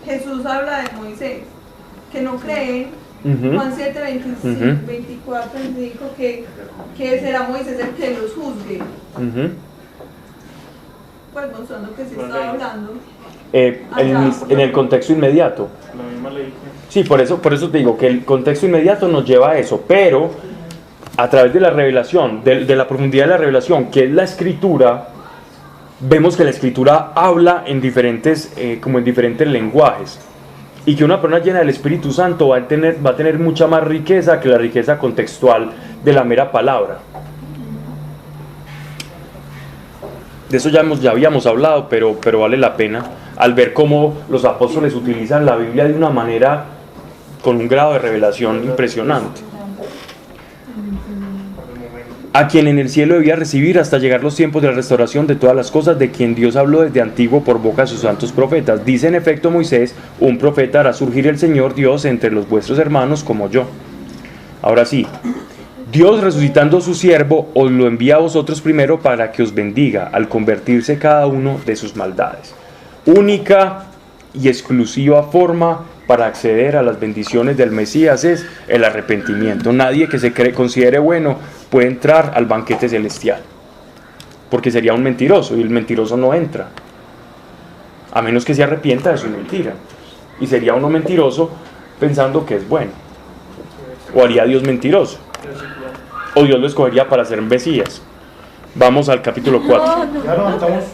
Jesús habla de Moisés, que no creen. Juan 7, 24, 25, que será Moisés el que los juzgue. Pues mostrando que se está hablando. En el contexto inmediato. La misma ley. Sí, por eso te digo que el contexto inmediato nos lleva a eso, pero a través de la revelación, de la profundidad de la revelación, que es la Escritura, vemos que la Escritura habla en diferentes lenguajes, y que una persona llena del Espíritu Santo va a tener mucha más riqueza que la riqueza contextual de la mera palabra. De eso ya habíamos hablado, pero vale la pena al ver cómo los apóstoles utilizan la Biblia de una manera con un grado de revelación impresionante. A quien en el cielo debía recibir hasta llegar los tiempos de la restauración de todas las cosas, de quien Dios habló desde antiguo por boca de sus santos profetas. Dice en efecto Moisés: un profeta hará surgir el Señor Dios entre los vuestros hermanos como yo. Ahora sí, Dios, resucitando a su siervo, os lo envía a vosotros primero para que os bendiga al convertirse cada uno de sus maldades. Única y exclusiva forma para acceder a las bendiciones del Mesías es el arrepentimiento. Nadie que se considere bueno puede entrar al banquete celestial, porque sería un mentiroso, y el mentiroso no entra, a menos que se arrepienta de su mentira. Y sería uno mentiroso pensando que es bueno. O haría a Dios mentiroso, o Dios lo escogería para ser Mesías. Vamos al capítulo 4. Ya no, estamos.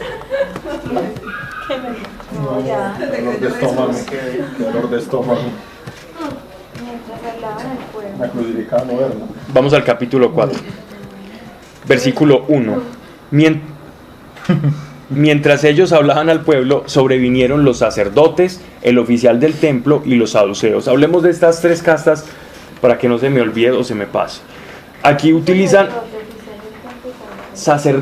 Dolor de estómago. La crucificada moderna. Vamos al capítulo 4. Versículo 1. Mientras ellos hablaban al pueblo, sobrevinieron los sacerdotes, el oficial del templo y los saduceos. Hablemos de estas tres castas para que no se me olvide o se me pase. Aquí utilizan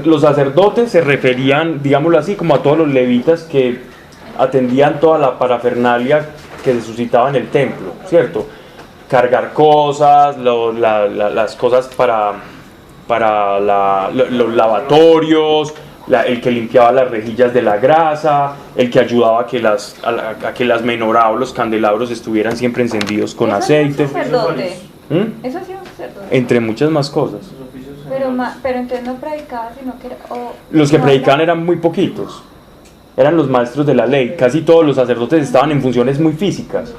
los sacerdotes, se referían, digámoslo así, como a todos los levitas que atendían toda la parafernalia que se suscitaba en el templo, ¿cierto? Cargar cosas, las cosas para los lavatorios, el que limpiaba las rejillas de la grasa, el que ayudaba a que las menorá o los candelabros estuvieran siempre encendidos con aceite. Eso sí, un sacerdote. Entre muchas más cosas. Pero entonces no predicaba, sino que los que predicaban eran muy poquitos. Eran los maestros de la ley. Casi todos los sacerdotes estaban en funciones muy físicas.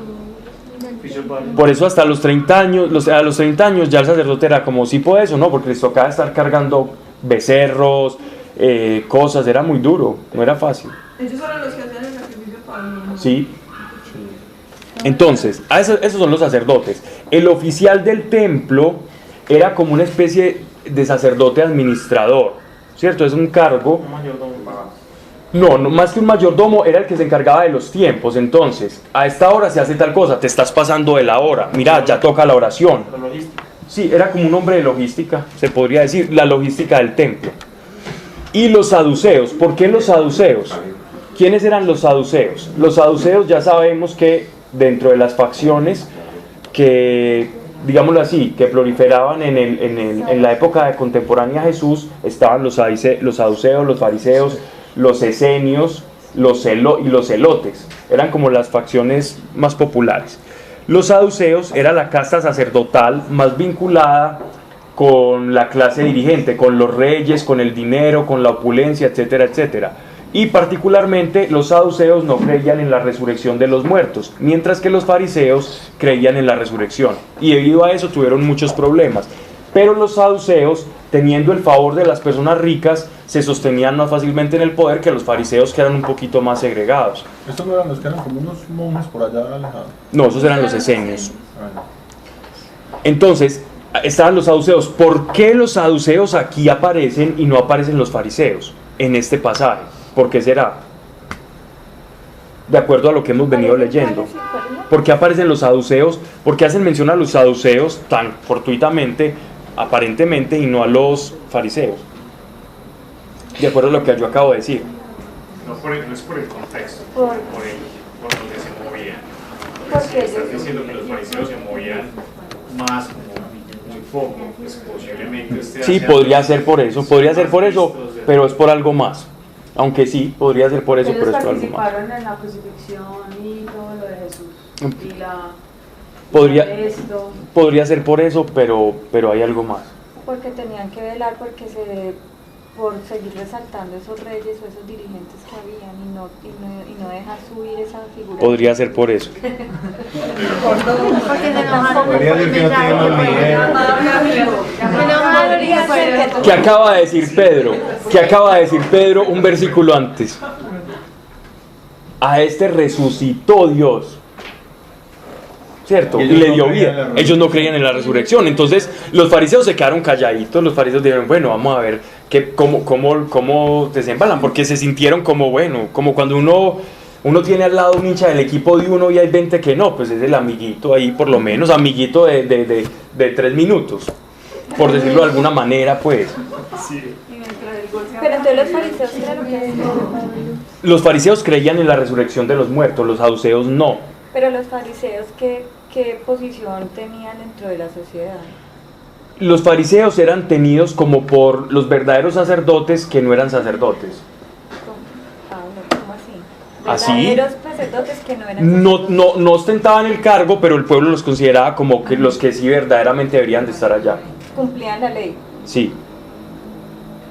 Por eso hasta los 30 años, a los 30 años ya el sacerdote era como, ¿sí puede eso? No, porque les tocaba estar cargando becerros, cosas, era muy duro, no era fácil. Ellos eran los que hacían el sacrificio para mí. Sí. Entonces, esos son los sacerdotes. El oficial del templo era como una especie de sacerdote administrador, ¿cierto? Es un cargo. No, más que un mayordomo, era el que se encargaba de los tiempos. Entonces, a esta hora se hace tal cosa, te estás pasando de la hora, mira, ya toca la oración. Sí, era como un hombre de logística, se podría decir, la logística del templo. Y los saduceos, ¿por qué los saduceos? ¿Quiénes eran los saduceos? Los saduceos ya sabemos que dentro de las facciones que, digámoslo así, que proliferaban en la época contemporánea a Jesús, estaban los saduceos, los fariseos, los esenios, y los celotes, eran como las facciones más populares. Los saduceos era la casta sacerdotal más vinculada con la clase dirigente, con los reyes, con el dinero, con la opulencia, etcétera, etcétera. Y particularmente los saduceos no creían en la resurrección de los muertos, mientras que los fariseos creían en la resurrección. Y debido a eso tuvieron muchos problemas. Pero los saduceos, teniendo el favor de las personas ricas, se sostenían más fácilmente en el poder que los fariseos, que eran un poquito más segregados. ¿Estos no eran los que eran como unos monjes por allá alejados? No, esos eran los esenios. Entonces, estaban los saduceos. ¿Por qué los saduceos aquí aparecen y no aparecen los fariseos en este pasaje? ¿Por qué será? De acuerdo a lo que hemos venido leyendo. ¿Por qué aparecen los saduceos? ¿Por qué hacen mención a los saduceos tan fortuitamente, aparentemente, y no a los fariseos? De acuerdo a lo que yo acabo de decir. No es por el contexto, por donde se movían. Si estás diciendo que los fariseos se movían más, muy poco, pues posiblemente sí, podría ser por eso, pero es por algo más. Aunque sí, podría ser por eso, pero es por algo más. Participaron en la crucifixión y todo lo de Jesús. Y podría ser por eso, pero hay algo más. Porque tenían que velar por seguir resaltando esos reyes o esos dirigentes que habían y no dejar subir esa figura. Podría ser por eso. Porque se enojaron. Podría ser que no tenían ¿Qué acaba de decir Pedro? ¿Qué acaba de decir Pedro un versículo antes? A este resucitó Dios, ¿cierto? Y le dio vida. Ellos no creían en la resurrección. Entonces los fariseos se quedaron calladitos. Los fariseos dijeron, bueno, vamos a ver cómo desembalan, porque se sintieron como cuando uno tiene al lado un hincha del equipo de uno y hay 20 que no, pues es el amiguito ahí, por lo menos amiguito de 3 minutos, por decirlo de alguna manera, pues. Sí. Pero entonces los fariseos, ¿qué era lo que decían? Los fariseos creían en la resurrección de los muertos, los saduceos no. Pero los fariseos, ¿qué posición tenían dentro de la sociedad? Los fariseos eran tenidos como por los verdaderos sacerdotes que no eran sacerdotes. ¿Cómo así? Verdaderos sacerdotes que no eran sacerdotes. No ostentaban el cargo, pero el pueblo los consideraba como que los que sí verdaderamente deberían de estar allá. Cumplían la ley. Sí.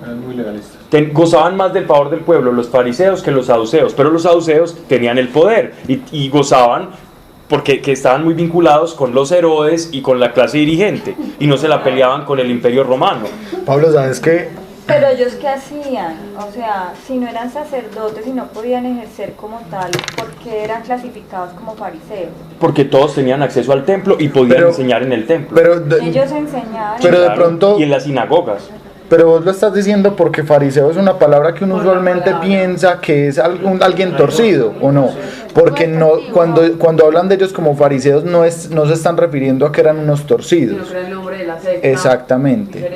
Eran muy legalistas. Gozaban más del favor del pueblo los fariseos que los saduceos, pero los saduceos tenían el poder y gozaban porque estaban muy vinculados con los Herodes y con la clase dirigente y no se la peleaban con el imperio romano. Pablo, ¿sabes qué? Pero ellos ¿qué hacían? O sea, si no eran sacerdotes y no podían ejercer como tal, ¿por qué eran clasificados como fariseos? Porque todos tenían acceso al templo y podían enseñar en el templo. Ellos enseñaban. Pero de pronto, y en las sinagogas. Pero vos lo estás diciendo porque fariseo es una palabra que uno usualmente piensa que es alguien torcido, ¿o no? Porque no, cuando hablan de ellos como fariseos no se están refiriendo a que eran unos torcidos. El nombre de la secta. Exactamente.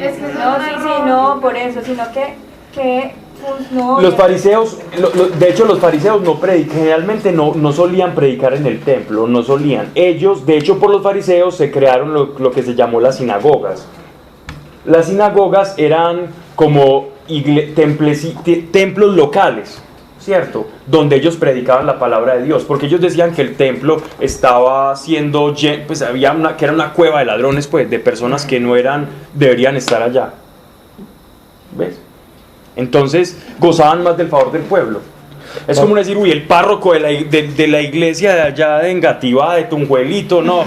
No, por eso, sino que no, los fariseos, de hecho los fariseos no predican, generalmente no solían predicar en el templo, no solían. Ellos, de hecho por los fariseos se crearon lo que se llamó las sinagogas. Las sinagogas eran como templos locales, ¿cierto? Donde ellos predicaban la palabra de Dios, porque ellos decían que el templo estaba siendo, pues que era una cueva de ladrones, pues, de personas que deberían estar allá. ¿Ves? Entonces gozaban más del favor del pueblo. Es como decir, uy, el párroco de la iglesia de allá de Engativá, de Tunjuelito, no.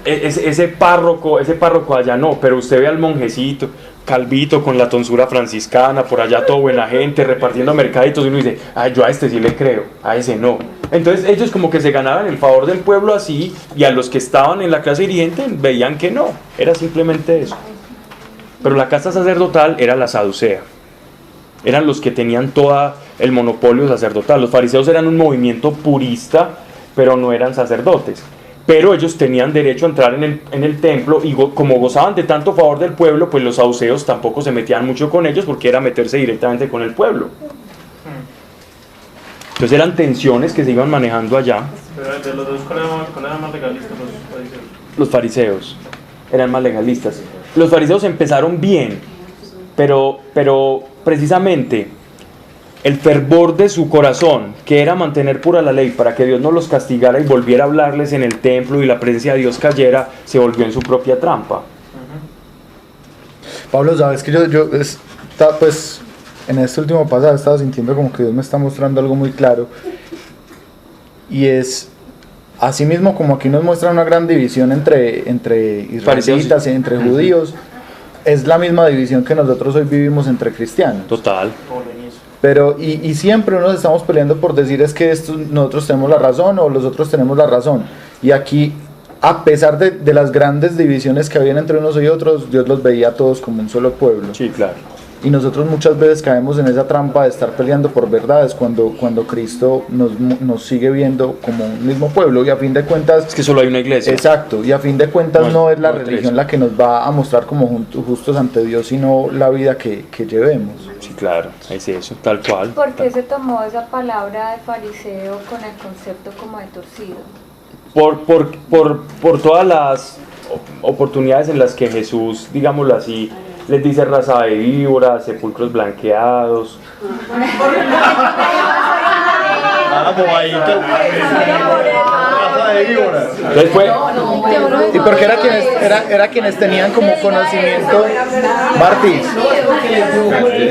Ese párroco allá no, pero usted ve al monjecito, calvito, con la tonsura franciscana, por allá todo buena gente, repartiendo mercaditos, y uno dice, yo a este sí le creo, a ese no. Entonces ellos como que se ganaban el favor del pueblo así, y a los que estaban en la clase dirigente veían que no, era simplemente eso. Pero la casta sacerdotal era la saducea, eran los que tenían todo el monopolio sacerdotal. Los fariseos eran un movimiento purista, pero no eran sacerdotes. Pero ellos tenían derecho a entrar en el templo y como gozaban de tanto favor del pueblo, pues los saduceos tampoco se metían mucho con ellos porque era meterse directamente con el pueblo. Entonces eran tensiones que se iban manejando allá. Pero de los dos, ¿cuál eran más legalistas? Los fariseos eran más legalistas. Los fariseos empezaron bien, pero precisamente el fervor de su corazón, que era mantener pura la ley para que Dios no los castigara y volviera a hablarles en el templo y la presencia de Dios cayera, se volvió en su propia trampa. Pablo, sabes que pues en este último pasaje estaba sintiendo como que Dios me está mostrando algo muy claro, y es así mismo como aquí nos muestra una gran división entre israelitas y entre judíos, es la misma división que nosotros hoy vivimos entre cristianos. Total. Pero y siempre nos estamos peleando por decir es que nosotros tenemos la razón o los otros tenemos la razón, y aquí, a pesar de las grandes divisiones que habían entre unos y otros, Dios los veía a todos como un solo pueblo. Sí, claro. Y nosotros muchas veces caemos en esa trampa de estar peleando por verdades cuando Cristo nos sigue viendo como un mismo pueblo, y a fin de cuentas... Es que solo hay una iglesia. Exacto, y a fin de cuentas no es la religión la que nos va a mostrar como justos ante Dios, sino la vida que llevemos. Sí, claro, es eso, tal cual. ¿Por qué se tomó esa palabra de fariseo con el concepto como de torcido? Por todas las oportunidades en las que Jesús, digámoslo así, les dice raza de víboras, sepulcros blanqueados. Entonces fue, y porque era quienes tenían como conocimiento, Martis,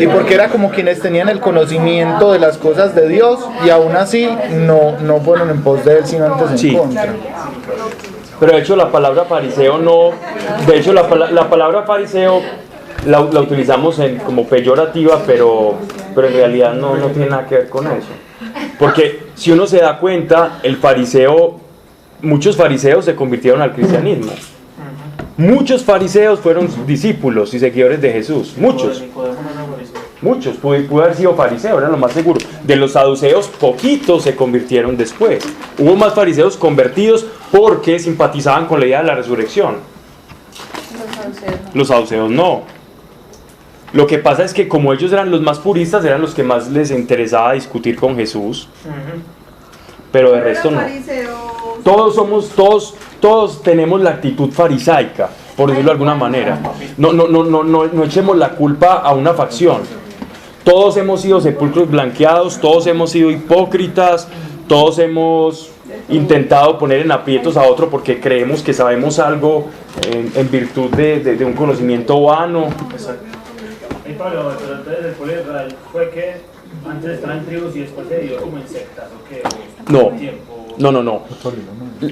y porque era como quienes tenían el conocimiento de las cosas de Dios, y aún así no fueron en pos de él, sino antes en contra. Pero de hecho la palabra fariseo no, de hecho la palabra fariseo la utilizamos como peyorativa, pero en realidad no tiene nada que ver con eso. Porque si uno se da cuenta, muchos fariseos se convirtieron al cristianismo. Muchos fariseos fueron discípulos y seguidores de Jesús. Muchos, pudo haber sido fariseo, era lo más seguro. De los saduceos, poquitos se convirtieron después. Hubo más fariseos convertidos porque simpatizaban con la idea de la resurrección. Los saduceos no. Lo que pasa es que como ellos eran los más puristas, eran los que más les interesaba discutir con Jesús. Pero de resto no. Todos tenemos la actitud farisaica, por decirlo de alguna manera. No echemos la culpa a una facción. Todos hemos sido sepulcros blanqueados, todos hemos sido hipócritas, todos hemos intentado poner en aprietos a otro porque creemos que sabemos algo en virtud de un conocimiento vano. Y Pablo, pero entonces el pueblo de Israel fue que antes estaba en tribus y después se dio como en sectas, ¿o qué? No.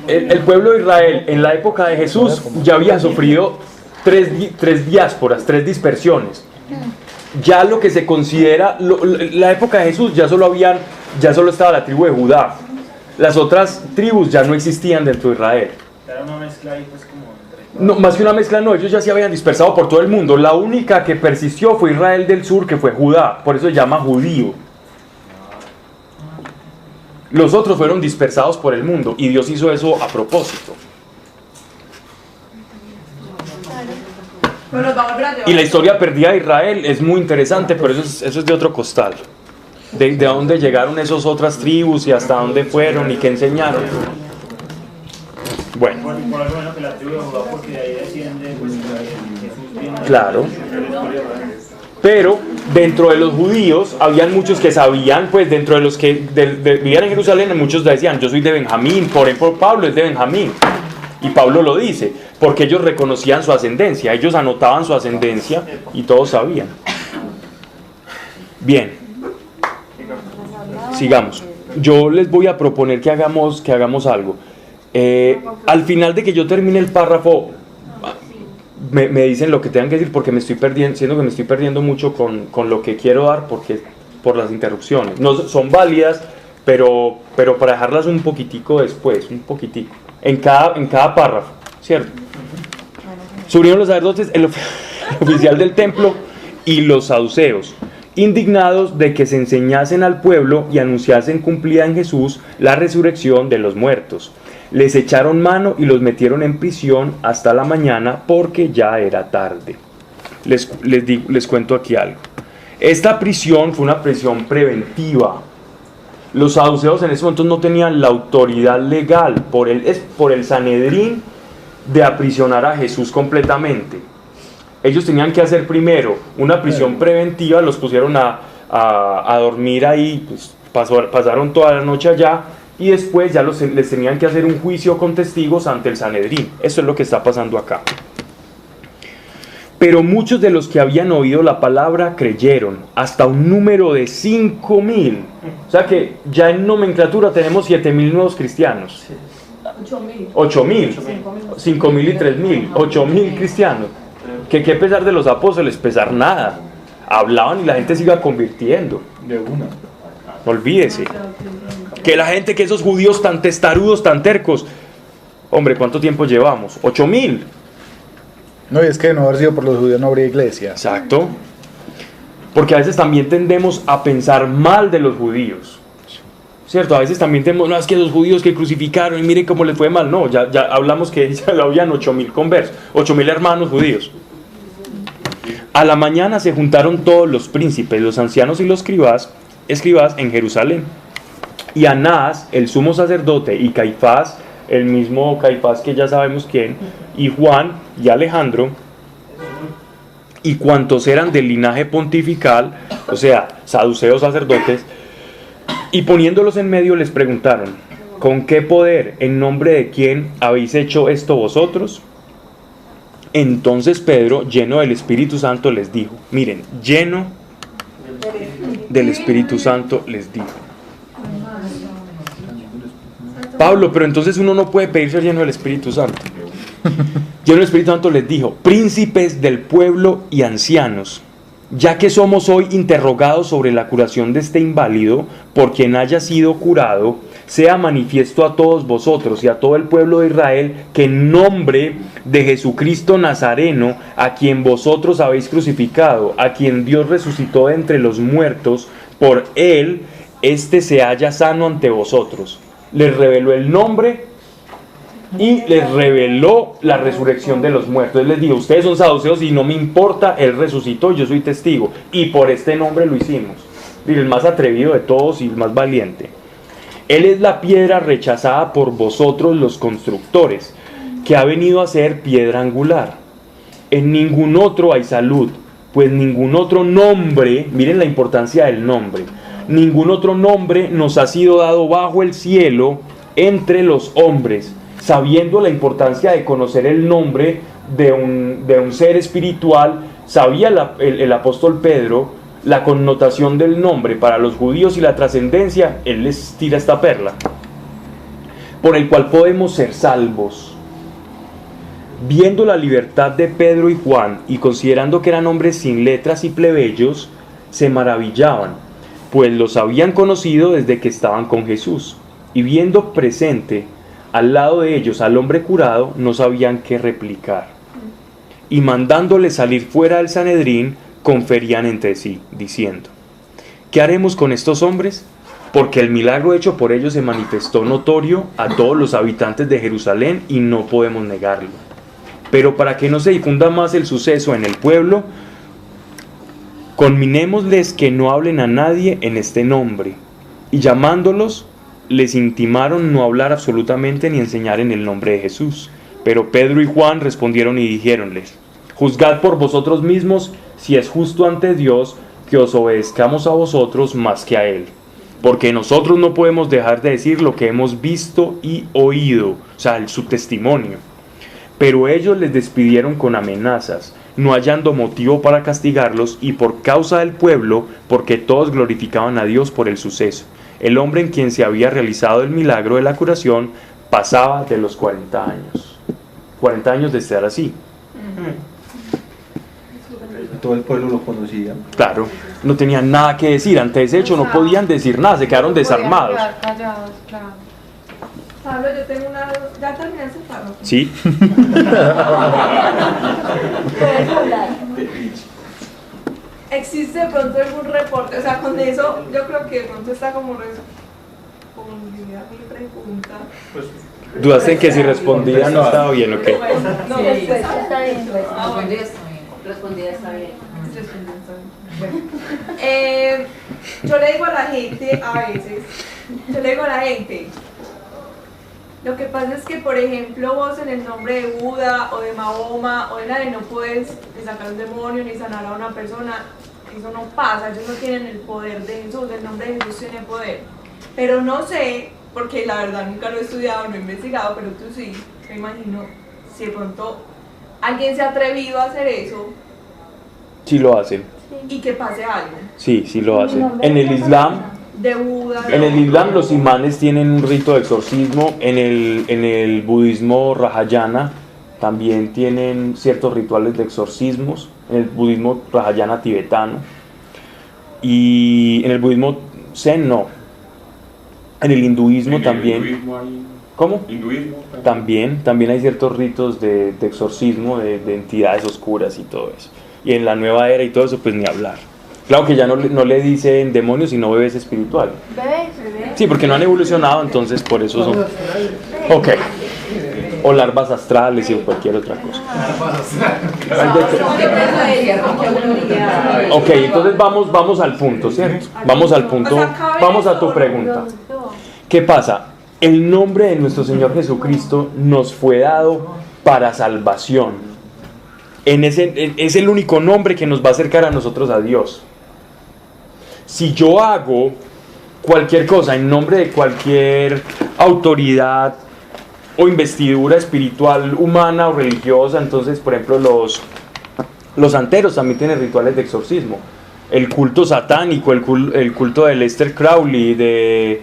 El pueblo de Israel en la época de Jesús ya había sufrido tres diásporas, 3 dispersiones. Ya lo que se considera, la época de Jesús ya solo estaba la tribu de Judá. Las otras tribus ya no existían dentro de Israel. Era una mezcla ahí pues como... No, más que una mezcla no, ellos ya se habían dispersado por todo el mundo. La única que persistió fue Israel del sur, que fue Judá, por eso se llama judío. Los otros fueron dispersados por el mundo y Dios hizo eso a propósito. Y la historia perdida de Israel es muy interesante, pero eso es de otro costal. De dónde llegaron esas otras tribus y hasta dónde fueron y qué enseñaron. Bueno. Por algo menos que la tribu de Judá, porque de ahí desciende pues, Jesús viene. Claro. Pero dentro de los judíos habían muchos que sabían, pues dentro de los que vivían en Jerusalén, muchos decían, yo soy de Benjamín, por ejemplo Pablo es de Benjamín. Y Pablo lo dice, porque ellos reconocían su ascendencia, ellos anotaban su ascendencia y todos sabían. Bien. Sigamos. Yo les voy a proponer que hagamos algo. Al final de que yo termine el párrafo, me dicen lo que tengan que decir porque me estoy perdiendo mucho con lo que quiero dar por las interrupciones. No son válidas, pero para dejarlas un poquitico después, un poquitico, en cada párrafo, ¿cierto? Subieron los sacerdotes, el oficial del templo y los saduceos, indignados de que se enseñasen al pueblo y anunciasen cumplida en Jesús la resurrección de los muertos. Les echaron mano y los metieron en prisión hasta la mañana porque ya era tarde. Les cuento aquí algo. Esta prisión fue una prisión preventiva. Los saduceos en ese momento no tenían la autoridad legal por el Sanedrín de aprisionar a Jesús completamente. Ellos tenían que hacer primero una prisión preventiva, los pusieron a a dormir ahí, pues pasaron toda la noche allá y después ya les tenían que hacer un juicio con testigos ante el Sanedrín. Eso es lo que está pasando acá. Pero muchos de los que habían oído la palabra creyeron, hasta un número de 5.000. O sea que ya en nomenclatura tenemos 7.000 nuevos cristianos. 8.000, 5.000 y 3.000, 8.000 cristianos. Que qué pesar de los apóstoles, pesar nada. Hablaban y la gente se iba convirtiendo. De una. No olvídese. Que la gente, que esos judíos tan testarudos, tan tercos. Hombre, ¿cuánto tiempo llevamos? 8.000. No, y es que de no haber sido por los judíos no habría iglesia. Exacto. Porque a veces también tendemos a pensar mal de los judíos. ¿Cierto? A veces también tenemos, no, es que los judíos que crucificaron y miren cómo les fue mal. No, ya hablamos que ya habían 8.000 conversos, 8.000 hermanos judíos. A la mañana se juntaron todos los príncipes, los ancianos y los escribas en Jerusalén. Y Anás, el sumo sacerdote, y Caifás, el mismo Caifás que ya sabemos quién, y Juan y Alejandro, y cuantos eran del linaje pontifical, o sea, saduceos sacerdotes, y poniéndolos en medio les preguntaron, ¿con qué poder, en nombre de quién habéis hecho esto vosotros? Entonces Pedro, lleno del Espíritu Santo, les dijo, miren, lleno del Espíritu Santo les dijo. Pablo, pero entonces uno no puede pedir ser lleno del Espíritu Santo. Lleno del Espíritu Santo les dijo, príncipes del pueblo y ancianos, ya que somos hoy interrogados sobre la curación de este inválido, por quien haya sido curado, sea manifiesto a todos vosotros y a todo el pueblo de Israel que en nombre de Jesucristo Nazareno, a quien vosotros habéis crucificado, a quien Dios resucitó de entre los muertos, por él, se halla sano ante vosotros. Les reveló el nombre y les reveló la resurrección de los muertos. Él les dijo, ustedes son saduceos y no me importa, él resucitó, yo soy testigo, y por este nombre lo hicimos. Y el más atrevido de todos y el más valiente. Él es la piedra rechazada por vosotros los constructores, que ha venido a ser piedra angular. En ningún otro hay salud, pues ningún otro nombre, miren la importancia del nombre, ningún otro nombre nos ha sido dado bajo el cielo entre los hombres, sabiendo la importancia de conocer el nombre de un ser espiritual. Sabía el apóstol Pedro la connotación del nombre para los judíos y la trascendencia. Él les tira esta perla, por el cual podemos ser salvos. Viendo la libertad de Pedro y Juan, y considerando que eran hombres sin letras y plebeyos, se maravillaban, pues los habían conocido desde que estaban con Jesús, y viendo presente al lado de ellos al hombre curado, no sabían qué replicar. Y mandándole salir fuera del Sanedrín, conferían entre sí, diciendo, ¿qué haremos con estos hombres? Porque el milagro hecho por ellos se manifestó notorio a todos los habitantes de Jerusalén y no podemos negarlo. Pero para que no se difunda más el suceso en el pueblo, conminémosles que no hablen a nadie en este nombre. Y llamándolos, les intimaron no hablar absolutamente ni enseñar en el nombre de Jesús. Pero Pedro y Juan respondieron y dijéronles, juzgad por vosotros mismos si es justo ante Dios que os obedezcamos a vosotros más que a Él. Porque nosotros no podemos dejar de decir lo que hemos visto y oído, o sea, su testimonio. Pero ellos les despidieron con amenazas, no hallando motivo para castigarlos, y por causa del pueblo, porque todos glorificaban a Dios por el suceso. El hombre en quien se había realizado el milagro de la curación pasaba de los 40 años. 40 años de estar así. Todo el pueblo lo conocía. Claro, no tenían nada que decir. Ante ese hecho no podían decir nada, se quedaron desarmados. Pablo, yo tengo una... ¿Ya terminaste, Pablo? Sí. ¿Existe de pronto algún reporte? O sea, con eso yo creo que de pronto está como respondida mi pregunta. ¿Dudaste en que si respondía no estaba bien o qué? No, sí, está bien. Respondida está bien. Yo le digo a la gente a veces, lo que pasa es que, por ejemplo, vos en el nombre de Buda o de Mahoma o de nadie no puedes ni sacar un demonio ni sanar a una persona. eso no pasa, ellos no tienen el poder de Jesús, el nombre de Jesús tiene poder. Pero no sé, porque la verdad nunca lo he estudiado, no he investigado, pero tú sí, me imagino, si de pronto alguien se ha atrevido a hacer eso. Sí lo hacen. Y que pase algo. Sí, sí lo hacen. En el Islam, De Buda. en el Islam los imanes tienen un rito de exorcismo. En el budismo Rahayana también tienen ciertos rituales de exorcismos. En el budismo Rahayana tibetano. Y en el budismo Zen no. En el hinduismo también. ¿Cómo? Hinduismo También hay ciertos ritos de exorcismo de entidades oscuras y todo eso. Y en la nueva era y todo eso, pues ni hablar. Claro que ya no le dicen demonios, sino bebés espirituales. ¿Bebés? Sí, porque no han evolucionado, entonces por eso son. Ok. O larvas astrales o cualquier otra cosa. Ok, entonces vamos al punto, ¿cierto? Vamos al punto, vamos a tu pregunta. ¿Qué pasa? El nombre de nuestro Señor Jesucristo nos fue dado para salvación. Es el único nombre que nos va a acercar a nosotros a Dios. Si yo hago cualquier cosa en nombre de cualquier autoridad o investidura espiritual, humana o religiosa, entonces, por ejemplo, los santeros también tienen rituales de exorcismo. El culto satánico, el culto de Lester Crowley, de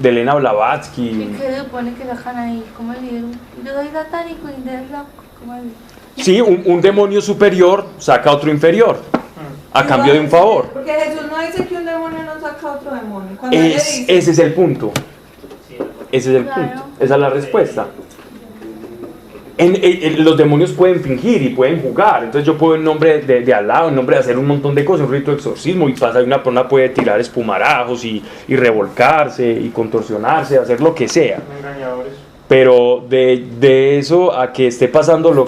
Elena Blavatsky. ¿Y qué se supone que sacan ahí? ¿Cómo le digo? Yo soy satánico y de rock. ¿Cómo le digo? Sí, un demonio superior saca a otro inferior a cambio de un favor. Porque Jesús no dice que un demonio no saca a otro demonio. Cuando él le dice, Ese es el punto. Ese es el punto. Esa es la respuesta. Los demonios pueden fingir y pueden jugar. Entonces yo puedo en nombre de Alá, en nombre de hacer un montón de cosas, un rito de exorcismo, y pasa, una persona puede tirar espumarajos y revolcarse y contorsionarse, hacer lo que sea. Engañadores. Pero de eso a que esté pasando lo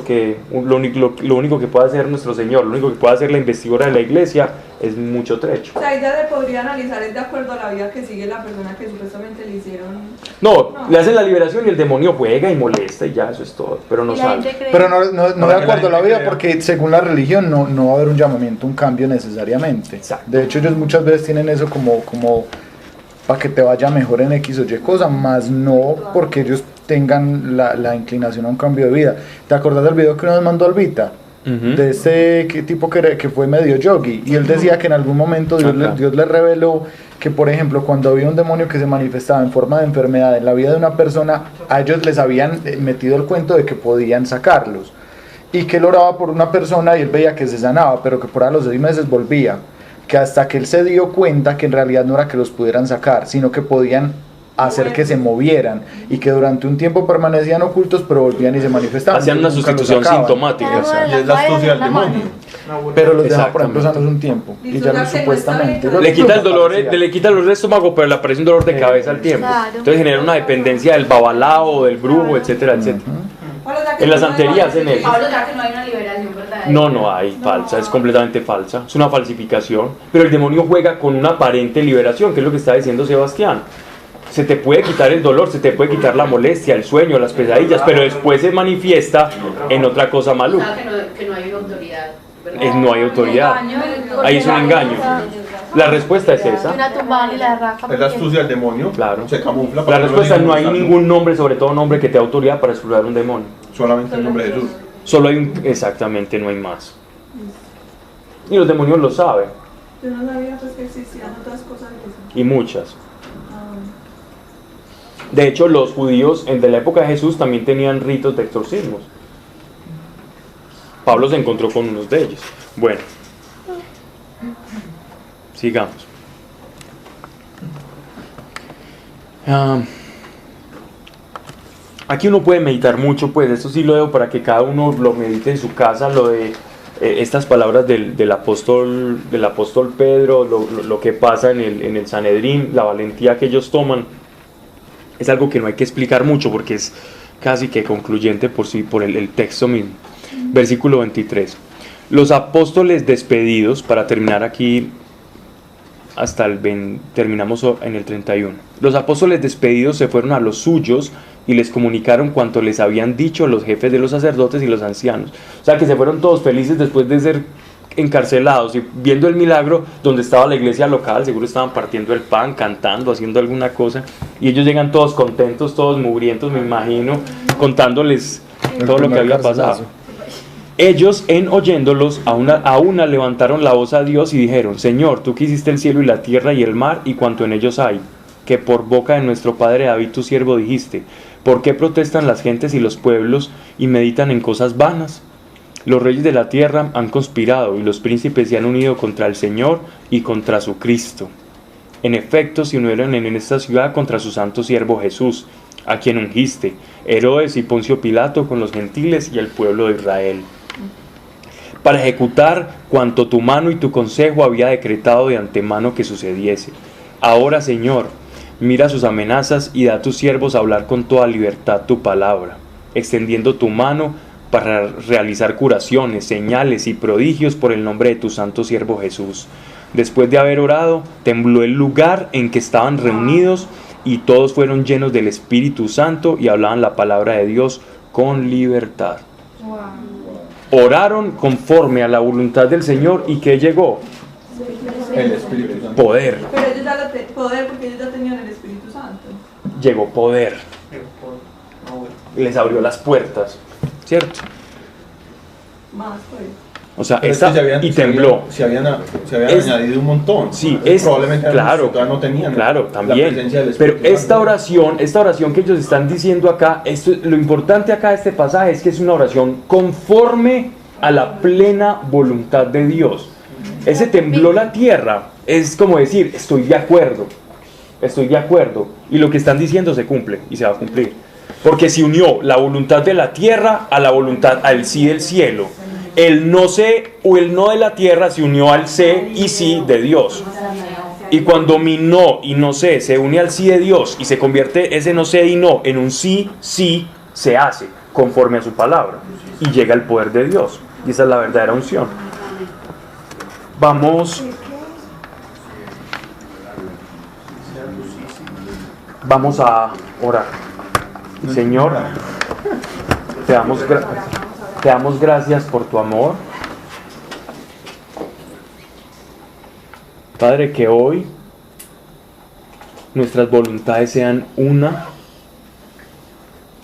único que puede hacer nuestro Señor, lo único que puede hacer la investidura de la iglesia, es mucho trecho. o sea, ella se podría analizar es de acuerdo a la vida que sigue la persona que supuestamente le hicieron. No, le hacen la liberación y el demonio juega y molesta y ya, eso es todo, pero no sale. Pero no de acuerdo a la vida, porque según la religión no va a haber un llamamiento, un cambio necesariamente. Exacto. De hecho, ellos muchas veces tienen eso como para que te vaya mejor en X o Y cosa, más no porque ellos tengan la inclinación a un cambio de vida. ¿Te acordás del video que nos mandó Albita? De ese tipo que fue medio yogi, y él decía que en algún momento Dios le reveló que, por ejemplo, cuando había un demonio que se manifestaba en forma de enfermedad en la vida de una persona, a ellos les habían metido el cuento de que podían sacarlos, y que él oraba por una persona y él veía que se sanaba, pero que por a los 6 meses volvía, que hasta que él se dio cuenta que en realidad no era que los pudieran sacar, sino que podían hacer que se movieran, y que durante un tiempo permanecían ocultos pero volvían y se manifestaban. Hacían una sustitución sintomática. Y es la astucia del demonio. Pero los deja, por ejemplo, sanos un tiempo y ya no, supuestamente le quita el dolor del estómago, pero le aparece un dolor de cabeza al tiempo. Entonces genera una dependencia del babalao, del brujo, etcétera, etcétera. En la santería hacen eso. Pablo, ya que no hay una liberación verdadera. No hay, falsa, es completamente falsa, es una falsificación. Pero el demonio juega con una aparente liberación, que es lo que está diciendo Sebastián. Se te puede quitar el dolor, se te puede quitar la molestia, el sueño, las pesadillas, pero después se manifiesta en otra cosa maluca. O sea, que no hay una autoridad. No hay autoridad. Ahí es un engaño. La respuesta es esa. Es la astucia del demonio. Claro. Se camufla. La respuesta es: no hay ningún nombre, sobre todo nombre, que te dé autoridad para explorar un demonio. Solamente el nombre de Jesús. Solo hay exactamente, no hay más. Y los demonios lo saben. Yo no sabía pues que existían otras cosas de eso. Y muchas. De hecho, los judíos de la época de Jesús también tenían ritos de exorcismos. Pablo se encontró con unos de ellos. Bueno, sigamos. Aquí uno puede meditar mucho, pues esto sí lo dejo para que cada uno lo medite en su casa, lo de estas palabras del apóstol Pedro, lo que pasa en el Sanedrín, la valentía que ellos toman. Es algo que no hay que explicar mucho porque es casi que concluyente por el texto mismo. Versículo 23. Los apóstoles despedidos, para terminar aquí hasta terminamos en el 31. Los apóstoles despedidos se fueron a los suyos y les comunicaron cuanto les habían dicho los jefes de los sacerdotes y los ancianos. O sea que se fueron todos felices después de ser encarcelados y viendo el milagro donde estaba la iglesia local, seguro estaban partiendo el pan, cantando, haciendo alguna cosa, y ellos llegan todos contentos, todos mugrientos, me imagino, contándoles todo lo que había pasado. Ellos, en oyéndolos, a una levantaron la voz a Dios y dijeron: Señor, tú que hiciste el cielo y la tierra y el mar y cuanto en ellos hay, que por boca de nuestro padre David tu siervo dijiste: ¿por qué protestan las gentes y los pueblos y meditan en cosas vanas? Los reyes de la tierra han conspirado y los príncipes se han unido contra el Señor y contra su Cristo. En efecto, se unieron en esta ciudad contra su santo siervo Jesús, a quien ungiste, Herodes y Poncio Pilato con los gentiles y el pueblo de Israel, para ejecutar cuanto tu mano y tu consejo había decretado de antemano que sucediese. Ahora, Señor, mira sus amenazas y da a tus siervos a hablar con toda libertad tu palabra, extendiendo tu mano para realizar curaciones, señales y prodigios por el nombre de tu santo siervo Jesús. Después de haber orado, tembló el lugar en que estaban reunidos y todos fueron llenos del Espíritu Santo y hablaban la palabra de Dios con libertad. Oraron conforme a la voluntad del Señor y ¿qué llegó? El Espíritu Santo. Poder. Pero ellos ya poder porque ellos ya tenían el Espíritu Santo. Llegó poder. Les abrió las puertas, ¿cierto? Más pues. O sea, pero y tembló. Se habían añadido un montón. Sí, probablemente claro, no tenían también. La presencia del Pero Espíritu esta oración que ellos están diciendo acá, lo importante acá de este pasaje es que es una oración conforme a la plena voluntad de Dios. Ese tembló la tierra es como decir, estoy de acuerdo, y lo que están diciendo se cumple y se va a cumplir. Porque se unió la voluntad de la tierra a la voluntad, al sí del cielo. El no sé o el no de la tierra se unió al sé y sí de Dios. Y cuando mi no y no sé se une al sí de Dios y se convierte ese no sé y no en un sí, sí se hace conforme a su palabra. Y llega el poder de Dios. Y esa es la verdadera unción. Vamos a orar. Señor, te damos gracias por tu amor. Padre, que hoy nuestras voluntades sean una,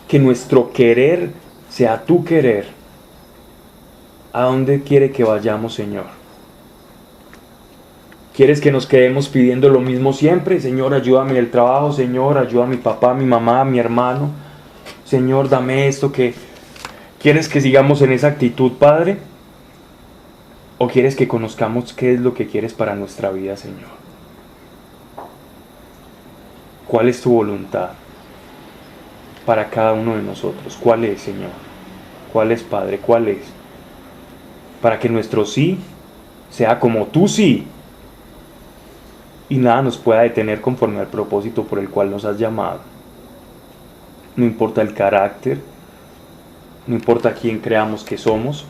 que nuestro querer sea tu querer. ¿A dónde quiere que vayamos, Señor? ¿Quieres que nos quedemos pidiendo lo mismo siempre? Señor, ayúdame en el trabajo. Señor, ayuda a mi papá, a mi mamá, a mi hermano. Señor, dame esto. ¿Quieres que sigamos en esa actitud, Padre? ¿O quieres que conozcamos qué es lo que quieres para nuestra vida, Señor? ¿Cuál es tu voluntad para cada uno de nosotros? ¿Cuál es, Señor? ¿Cuál es, Padre? ¿Cuál es? Para que nuestro sí sea como tu sí. Y nada nos pueda detener conforme al propósito por el cual nos has llamado. No importa el carácter, no importa quién creamos que somos,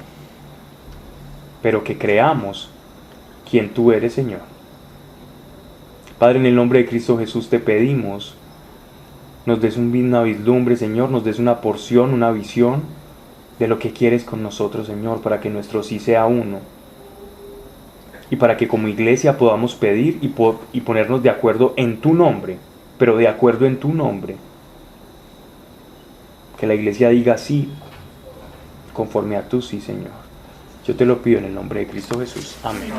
pero que creamos quién tú eres, Señor. Padre, en el nombre de Cristo Jesús te pedimos, nos des una vislumbre, Señor, nos des una porción, una visión de lo que quieres con nosotros, Señor, para que nuestro sí sea uno. Y para que como iglesia podamos pedir y ponernos de acuerdo en tu nombre, pero de acuerdo en tu nombre. Que la iglesia diga sí, conforme a tu sí, Señor. Yo te lo pido en el nombre de Cristo Jesús. Amén.